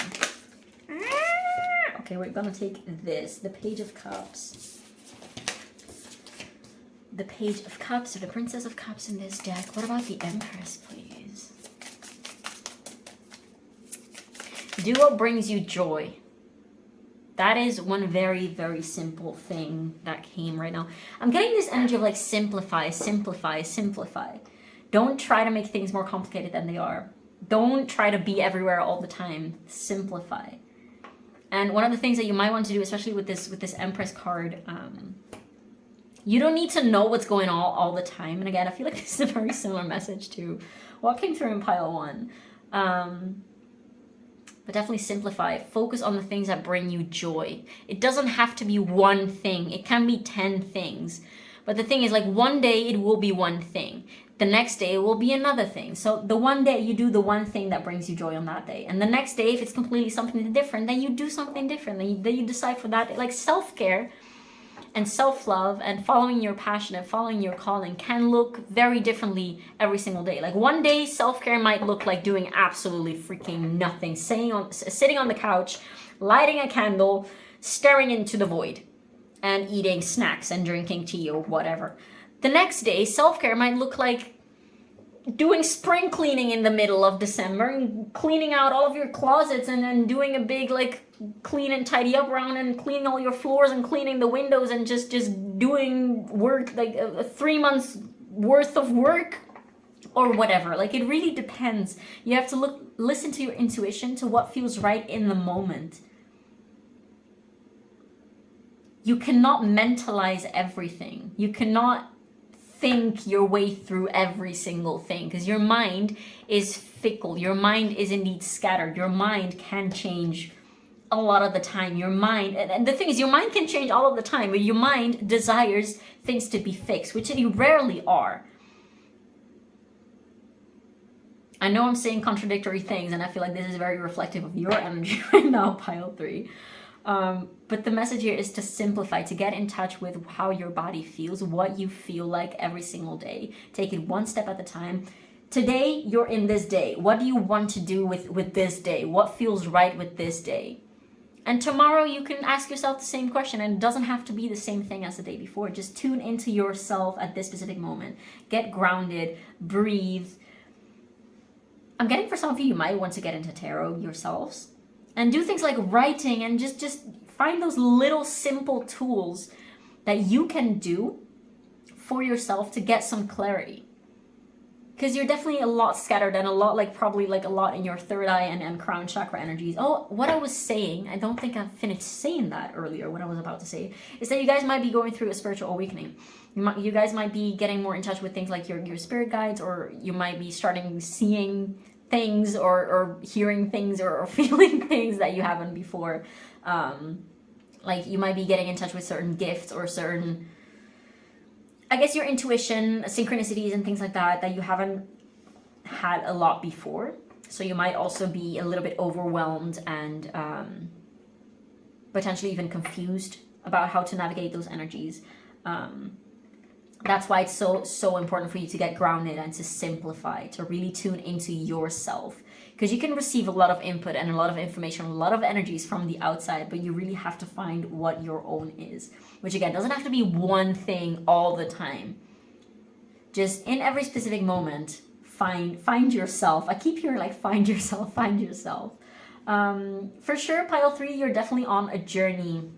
Okay, we're gonna take this, the Page of Cups. The Page of Cups, or the Princess of Cups in this deck. What about the Empress, please? Do what brings you joy. That is one very, very simple thing that came right now. I'm getting this energy of like simplify, simplify, simplify. Don't try to make things more complicated than they are. Don't try to be everywhere all the time. Simplify. And one of the things that you might want to do, especially with this Empress card, you don't need to know what's going on all the time. And again, I feel like this is a very similar message to what came through in pile 1. But definitely simplify. Focus on the things that bring you joy. It doesn't have to be one thing. It can be 10 things. But the thing is, like, one day it will be one thing. The next day it will be another thing. So the one day you do the one thing that brings you joy on that day. And the next day, if it's completely something different, then you do something different. Then you decide for that. Like, self-care and self-love and following your passion and following your calling can look very differently every single day. Like, one day self-care might look like doing absolutely freaking nothing, sitting on the couch, lighting a candle, staring into the void, and eating snacks and drinking tea or whatever. The next day, self-care might look like doing spring cleaning in the middle of December and cleaning out all of your closets and then doing a big, like, clean and tidy up round and cleaning all your floors and cleaning the windows and just doing work, like 3 months worth of work or whatever. Like, it really depends. You have to listen to your intuition, to what feels right in the moment. You cannot mentalize everything. You cannot think your way through every single thing, because your mind is fickle. Your mind is indeed scattered. Your mind can change a lot of the time. Your mind, and the thing is, your mind can change all of the time, but your mind desires things to be fixed, which they rarely are. I know I'm saying contradictory things, and I feel like this is very reflective of your energy right now, pile 3. But the message here is to simplify, to get in touch with how your body feels, what you feel like every single day. Take it one step at a time. Today, you're in this day. What do you want to do with this day? What feels right with this day? And tomorrow you can ask yourself the same question, and it doesn't have to be the same thing as the day before. Just tune into yourself at this specific moment. Get grounded, breathe. I'm getting, for some of you, you might want to get into tarot yourselves and do things like writing, and just find those little simple tools that you can do for yourself to get some clarity. Because you're definitely a lot scattered and a lot, like, probably like a lot in your third eye and crown chakra energies. Oh, what I was saying, I don't think I finished saying that earlier, what I was about to say, is that you guys might be going through a spiritual awakening. You guys might be getting more in touch with things like your spirit guides, or you might be starting seeing things or hearing things or feeling things that you haven't before. Like, you might be getting in touch with certain gifts or certain, I guess, your intuition, synchronicities and things like that you haven't had a lot before. So you might also be a little bit overwhelmed and potentially even confused about how to navigate those energies. That's why it's so important for you to get grounded and to simplify, to really tune into yourself. Because you can receive a lot of input and a lot of information, a lot of energies from the outside, but you really have to find what your own is. Which, again, doesn't have to be one thing all the time. Just in every specific moment, find yourself. I keep hearing, like, find yourself, find yourself. For sure, pile 3, you're definitely on a journey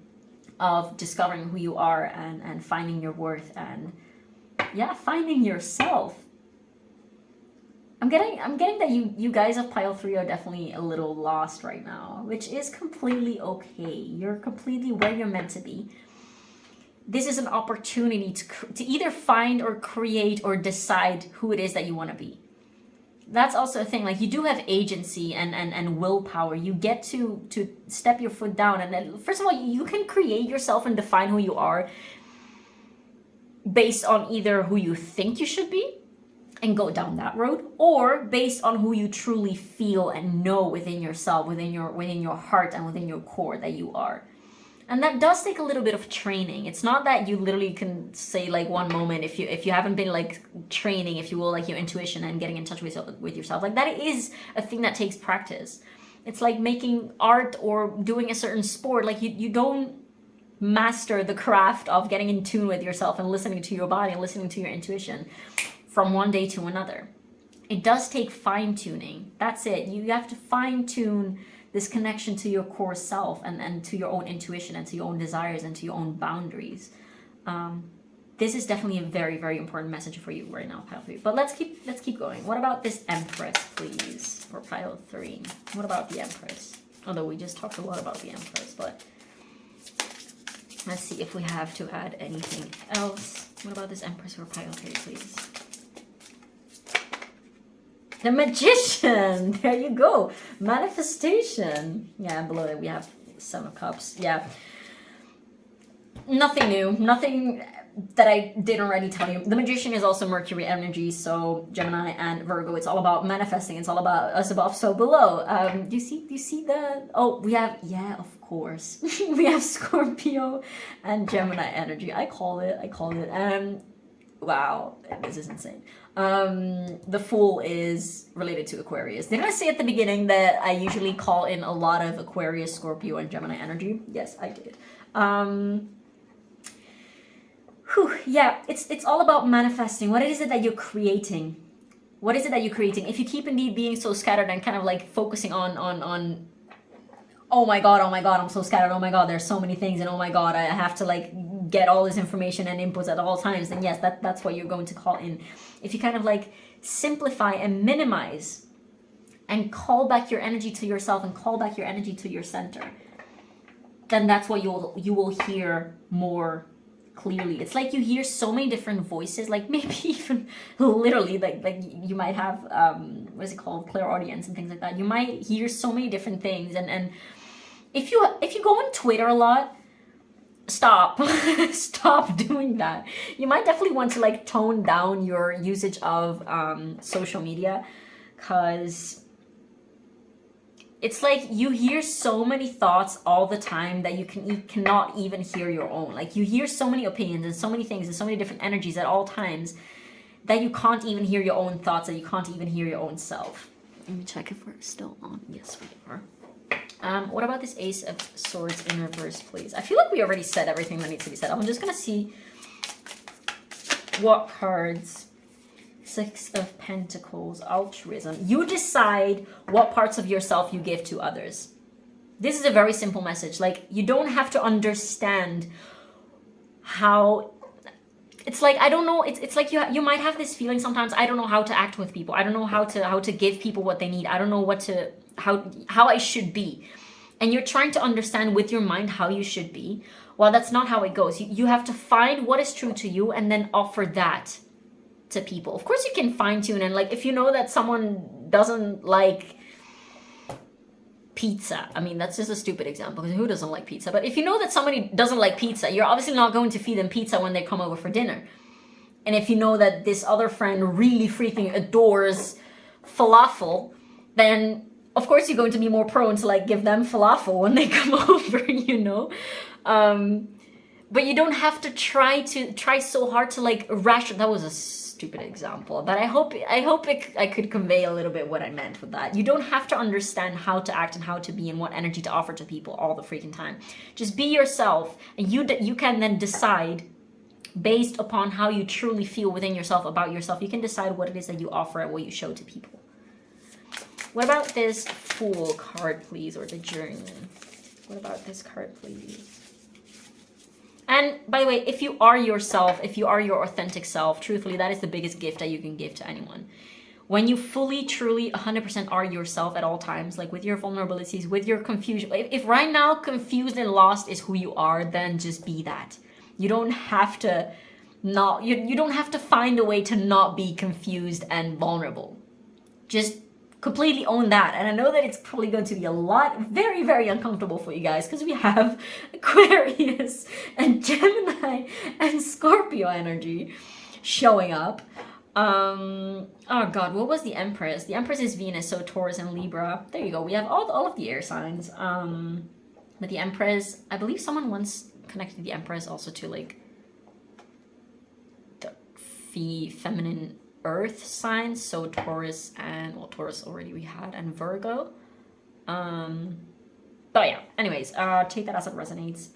of discovering who you are and finding your worth and yeah, finding yourself. I'm getting that you guys of pile 3 are definitely a little lost right now, which is completely okay. You're completely where you're meant to be. This is an opportunity to either find or create or decide who it is that you want to be. That's also a thing. Like, you do have agency and willpower. You get to step your foot down, and then first of all, you can create yourself and define who you are based on either who you think you should be and go down that road, or based on who you truly feel and know within yourself, within your heart and within your core that you are. And that does take a little bit of training. It's not that you literally can say like one moment, if you haven't been like training, if you will, like your intuition and getting in touch with yourself. Like, that is a thing that takes practice. It's like making art or doing a certain sport. Like, you don't master the craft of getting in tune with yourself and listening to your body and listening to your intuition from one day to another. It does take fine-tuning. That's it. You have to fine-tune this connection to your core self and to your own intuition and to your own desires and to your own boundaries. This is definitely a very, very important message for you right now, pile 3. But let's keep going. What about this Empress, please, for pile 3? What about the Empress? Although we just talked a lot about the Empress, but let's see if we have to add anything else. What about this Empress for pile 3, please? The Magician! There you go. Manifestation. Yeah, and below that we have 7 of Cups. Yeah. Nothing new. Nothing that I didn't already tell you. The Magician is also Mercury energy, so Gemini and Virgo. It's all about manifesting. It's all about us above, so below. Do you see the... Oh, we have... Yeah, of course. We have Scorpio and Gemini energy. I call it. Wow, this is insane. The Fool is related to Aquarius. Didn't I say at the beginning that I usually call in a lot of Aquarius, Scorpio, and Gemini energy? Yes, I did. Yeah, it's all about manifesting. What is it that you're creating? What is it that you're creating? If you keep indeed being so scattered and kind of like focusing on oh my god, I'm so scattered, oh my god, there's so many things, and oh my god, I have to like get all this information and inputs at all times, then yes, that's what you're going to call in. If you kind of like simplify and minimize and call back your energy to yourself and call back your energy to your center, then that's what you will hear more clearly. It's like you hear so many different voices, like maybe even literally like you might have what is it called, clairaudience and things like that. You might hear so many different things, and if you go on Twitter a lot, stop stop doing that. You might definitely want to like tone down your usage of social media, because it's like you hear so many thoughts all the time that you cannot even hear your own. Like, you hear so many opinions and so many things and so many different energies at all times that you can't even hear your own thoughts, that you can't even hear your own self. Let me check if we're still on. Yes, we are. What about this Ace of Swords in reverse, please? I feel like we already said everything that needs to be said. I'm just gonna see what cards. 6 of Pentacles, altruism. You decide what parts of yourself you give to others. This is a very simple message. Like, you don't have to understand how... It's like, I don't know, it's like you might have this feeling sometimes, I don't know how to act with people. I don't know how to give people what they need. I don't know how I should be. And you're trying to understand with your mind how you should be. Well, that's not how it goes. You have to find what is true to you and then offer that to people. Of course you can fine-tune, and like, if you know that someone doesn't like pizza, I mean, that's just a stupid example, because who doesn't like pizza? But if you know that somebody doesn't like pizza, you're obviously not going to feed them pizza when they come over for dinner. And if you know that this other friend really freaking adores falafel, then of course you're going to be more prone to like give them falafel when they come over, you know? But you don't have to try so hard to like ration. That was a stupid example, but I hope I could convey a little bit what I meant with that. You don't have to understand how to act and how to be and what energy to offer to people all the freaking time. Just be yourself, and you can then decide based upon how you truly feel within yourself about yourself. You can decide what it is that you offer and what you show to people. What about this Fool card, please, or the Journey? What about this card, please? And by the way, if you are yourself, if you are your authentic self, truthfully, that is the biggest gift that you can give to anyone. When you fully, truly, 100% are yourself at all times, like with your vulnerabilities, with your confusion. If right now confused and lost is who you are, then just be that. You don't have to not, you don't have to find a way to not be confused and vulnerable. Just completely own that. And I know that it's probably going to be a lot, very, very uncomfortable for you guys, because we have Aquarius and Gemini and Scorpio energy showing up. Oh god, what was the Empress? The Empress is Venus, so Taurus and Libra. There you go. We have all of the air signs. But the Empress, I believe someone once connected the Empress also to like the feminine earth signs, so Taurus and, well, Taurus already we had, and Virgo. But yeah, anyways, take that as it resonates.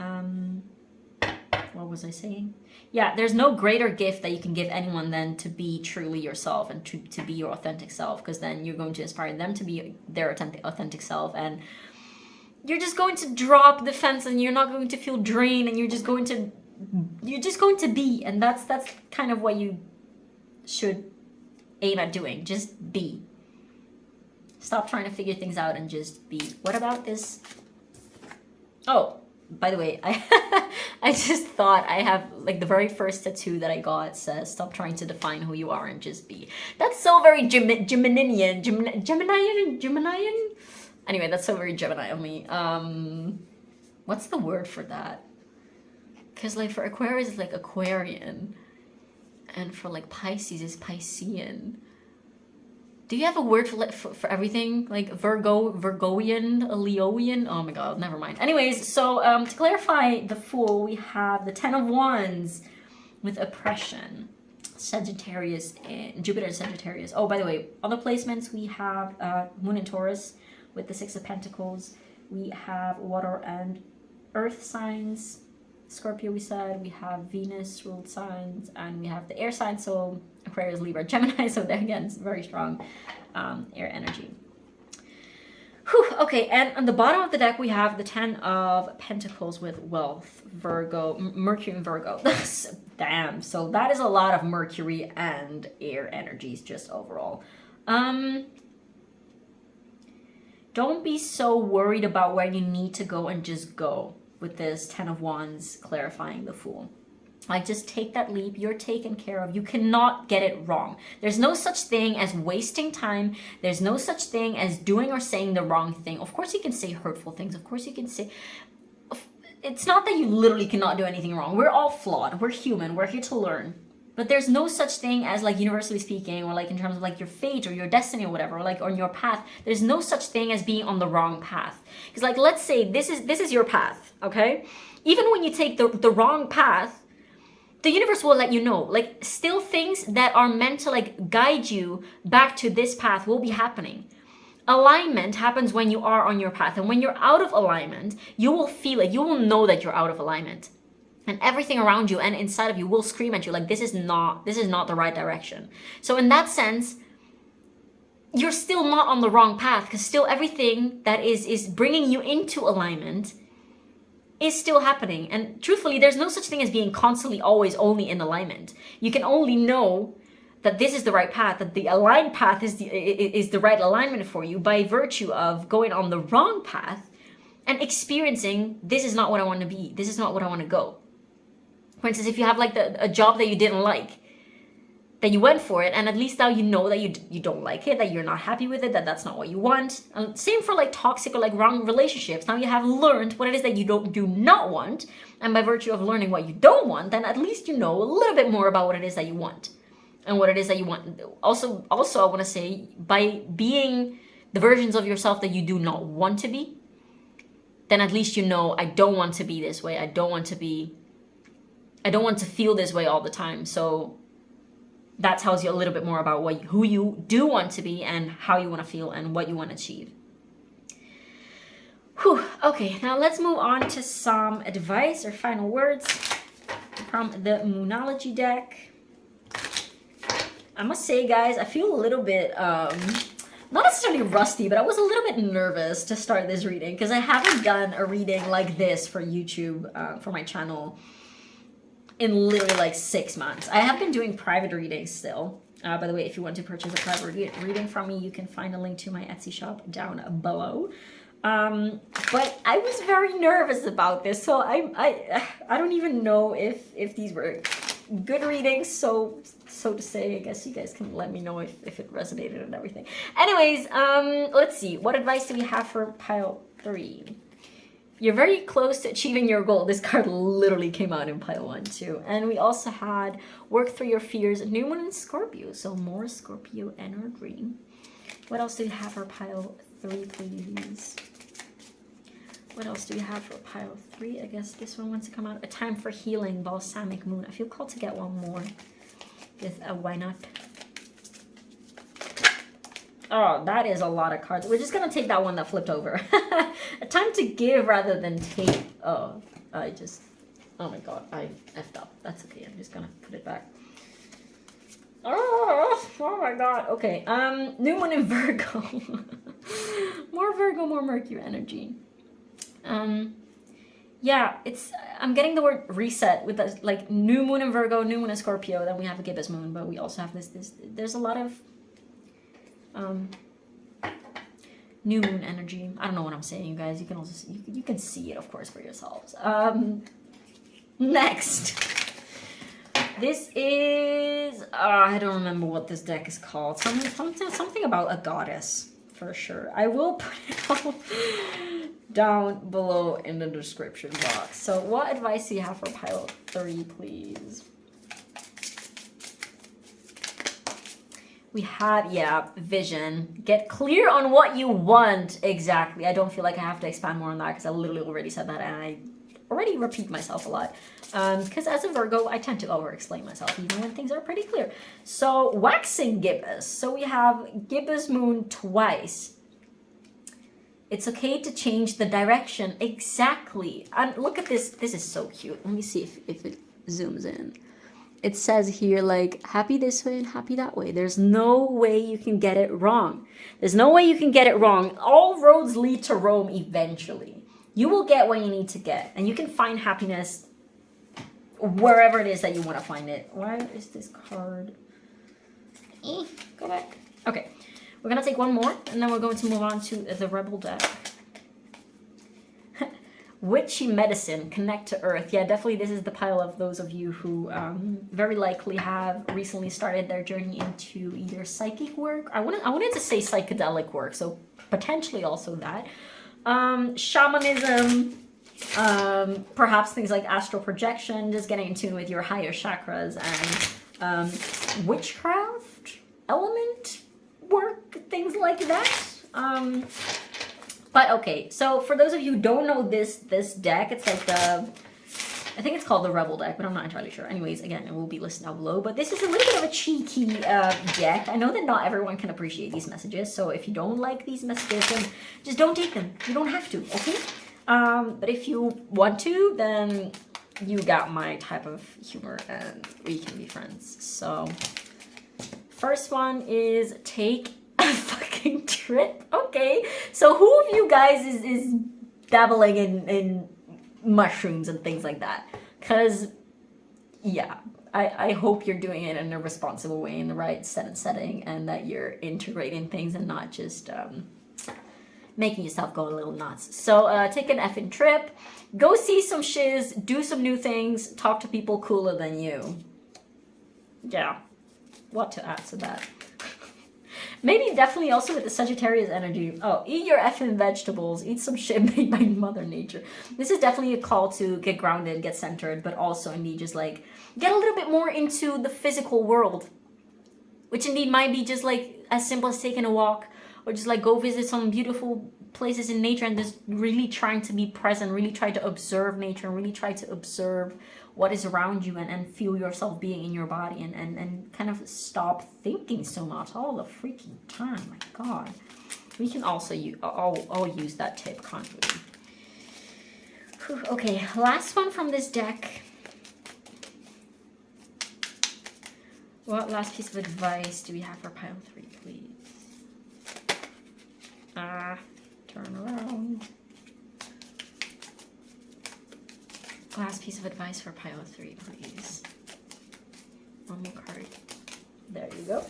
What was I saying? Yeah, there's no greater gift that you can give anyone than to be truly yourself and to be your authentic self, because then you're going to inspire them to be their authentic self, and you're just going to drop the fence, and you're not going to feel drained, and you're just going to be, and that's kind of what you should aim at doing. Just be. Stop trying to figure things out and just be. What about this? Oh, by the way, I just thought I have, like, the very first tattoo that I got says, stop trying to define who you are and just be. That's so very Geminian. Geminian? Anyway, that's so very Gemini of me. What's the word for that? Because, like, for Aquarius, it's like Aquarian. And for, like, Pisces, it's Piscean. Do you have a word for everything? Like Virgoian, Leoian? Oh my god, never mind. Anyways, so to clarify the Fool, we have the Ten of Wands with oppression. Sagittarius and Jupiter and Sagittarius. Oh, by the way, other placements, we have Moon in Taurus with the Six of Pentacles. We have water and earth signs. Scorpio, we said. We have Venus ruled signs, and we have the air signs, so Aquarius, Libra, Gemini, so there again, it's very strong air energy. Whew, okay, and on the bottom of the deck, we have the Ten of Pentacles with wealth, Virgo, Mercury and Virgo. Damn, so that is a lot of Mercury and air energies just overall. Don't be so worried about where you need to go and just go with this Ten of Wands clarifying the Fool. Like, just take that leap. You're taken care of. You cannot get it wrong. There's no such thing as wasting time. There's no such thing as doing or saying the wrong thing. Of course you can say hurtful things. Of course you can say... It's not that you literally cannot do anything wrong. We're all flawed. We're human. We're here to learn. But there's no such thing as, like, universally speaking, or like in terms of like your fate or your destiny or whatever, or like on your path, there's no such thing as being on the wrong path. Because, like, let's say this is your path, okay? Even when you take the wrong path, the universe will let you know. Like, still things that are meant to, like, guide you back to this path will be happening. Alignment happens when you are on your path, and when you're out of alignment, you will feel it. You will know that you're out of alignment. And everything around you and inside of you will scream at you like, this is not the right direction. So in that sense, you're still not on the wrong path, because still everything that is bringing you into alignment is still happening. And truthfully, there's no such thing as being constantly always only in alignment. You can only know that this is the right path, that the aligned path is the right alignment for you by virtue of going on the wrong path and experiencing, this is not what I want to be. This is not what I want to go. For instance, if you have like a job that you didn't like, that you went for it, and at least now you know that you don't like it, that you're not happy with it, that that's not what you want. And same for like toxic or like wrong relationships. Now you have learned what it is that you do not want, and by virtue of learning what you don't want, then at least you know a little bit more about what it is that you want and what it is that you want. Also, I want to say, by being the versions of yourself that you do not want to be, then at least you know, I don't want to be this way. I don't want to feel this way all the time. So that tells you a little bit more about who you do want to be and how you want to feel and what you want to achieve. Whew. Okay, now let's move on to some advice or final words from the Moonology deck. I must say, guys, I feel a little bit not necessarily rusty, but I was a little bit nervous to start this reading because I haven't done a reading like this for YouTube, for my channel, in literally like 6 months. I have been doing private readings still. By the way, if you want to purchase a private reading from me, you can find a link to my Etsy shop down below. But I was very nervous about this, so I don't even know if these were good readings, so to say. I guess you guys can let me know if it resonated and everything. Anyways, let's see. What advice do we have for pile 3? You're very close to achieving your goal. This card literally came out in pile 1 too. And we also had work through your fears, new moon in Scorpio, so more Scorpio energy. What else do we have for pile 3, please? What else do we have for pile 3? I guess this one wants to come out. A time for healing, balsamic moon. I feel called to get one more. With a why not? Oh, that is a lot of cards. We're just gonna take that one that flipped over. A time to give rather than take. Oh, oh my god, I effed up. That's okay, I'm just gonna put it back. Oh my god. Okay, new moon in Virgo. More Virgo, more Mercury energy. Yeah, I'm getting the word reset with this, like new moon in Virgo, new moon in Scorpio, then we have a gibbous moon, but we also have there's a lot of new moon energy. I don't know what I'm saying, you guys. You can also you can see it, of course, for yourselves. Next, this is I don't remember what this deck is called. Something about a goddess for sure. I will put it all down below in the description box. So, what advice do you have for pile 3, please? We have, yeah, vision. Get clear on what you want exactly. I don't feel like I have to expand more on that because I literally already said that and I already repeat myself a lot. Because as a Virgo, I tend to over-explain myself even when things are pretty clear. So, waxing gibbous. So we have gibbous moon twice. It's okay to change the direction. Exactly. And look at this. This is so cute. Let me see if it zooms in. It says here, like, happy this way and happy that way. There's no way you can get it wrong. There's no way you can get it wrong. All roads lead to Rome eventually. You will get what you need to get. And you can find happiness wherever it is that you want to find it. Why is this card? Go back. Okay. We're going to take one more, and then we're going to move on to the Rebel deck. Witchy medicine, connect to earth. Yeah, definitely this is the pile of those of you who very likely have recently started their journey into either psychic work. I wanted to say psychedelic work, so potentially also that. Shamanism, perhaps things like astral projection, just getting in tune with your higher chakras, and witchcraft, element work, things like that. But okay, so for those of you who don't know this deck, it's like I think it's called the Rebel deck, but I'm not entirely sure. Anyways, again, it will be listed down below. But this is a little bit of a cheeky deck. I know that not everyone can appreciate these messages, so if you don't like these messages, then just don't take them. You don't have to, okay? But if you want to, then you got my type of humor, and we can be friends. So, first one is take a fucking trip. Okay, so who of you guys is dabbling in mushrooms and things like that? Because yeah, I hope you're doing it in a responsible way, in the right setting, and that you're integrating things and not just making yourself go a little nuts. So take an effing trip, go see some shiz, do some new things, talk to people cooler than you. Yeah, what to add to that? Maybe definitely also with the Sagittarius energy. Oh, eat your effing vegetables. Eat some shit made by Mother Nature. This is definitely a call to get grounded, get centered, but also indeed just like get a little bit more into the physical world. Which indeed might be just like as simple as taking a walk or just like go visit some beautiful places in nature and just really trying to be present, really try to observe nature and really try to observe what is around you and feel yourself being in your body and kind of stop thinking so much all the freaking time. My God. We can also I'll use that tip, can't we? Okay, last one from this deck. What last piece of advice do we have for pile 3, please? Turn around. Last piece of advice for Pile 3, please. One more card. There you go.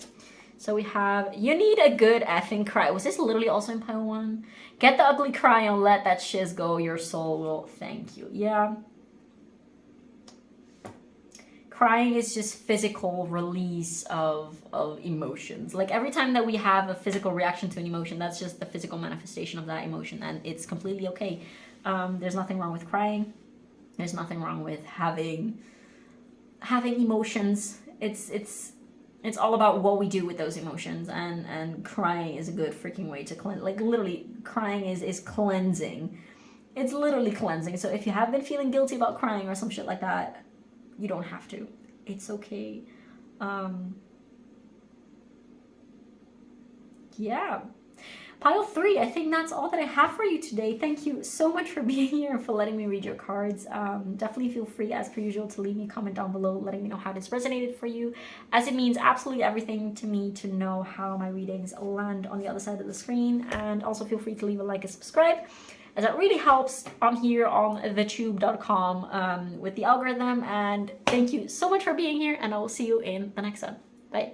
So we have, you need a good effing cry. Was this literally also in Pile 1? Get the ugly cry and let that shiz go. Your soul will thank you. Yeah. Crying is just physical release of emotions. Like every time that we have a physical reaction to an emotion, that's just the physical manifestation of that emotion, and it's completely okay. There's nothing wrong with crying. There's nothing wrong with having emotions. It's all about what we do with those emotions, and crying is a good freaking way to cleanse. Like literally, crying is cleansing. It's literally cleansing. So if you have been feeling guilty about crying or some shit like that, you don't have to. It's okay. Yeah. Pile 3, I think that's all that I have for you today. Thank you so much for being here and for letting me read your cards. Definitely feel free, as per usual, to leave me a comment down below letting me know how this resonated for you, as it means absolutely everything to me to know how my readings land on the other side of the screen. And also feel free to leave a like and subscribe, as that really helps on here on thetube.com with the algorithm. And thank you so much for being here, and I will see you in the next one. Bye.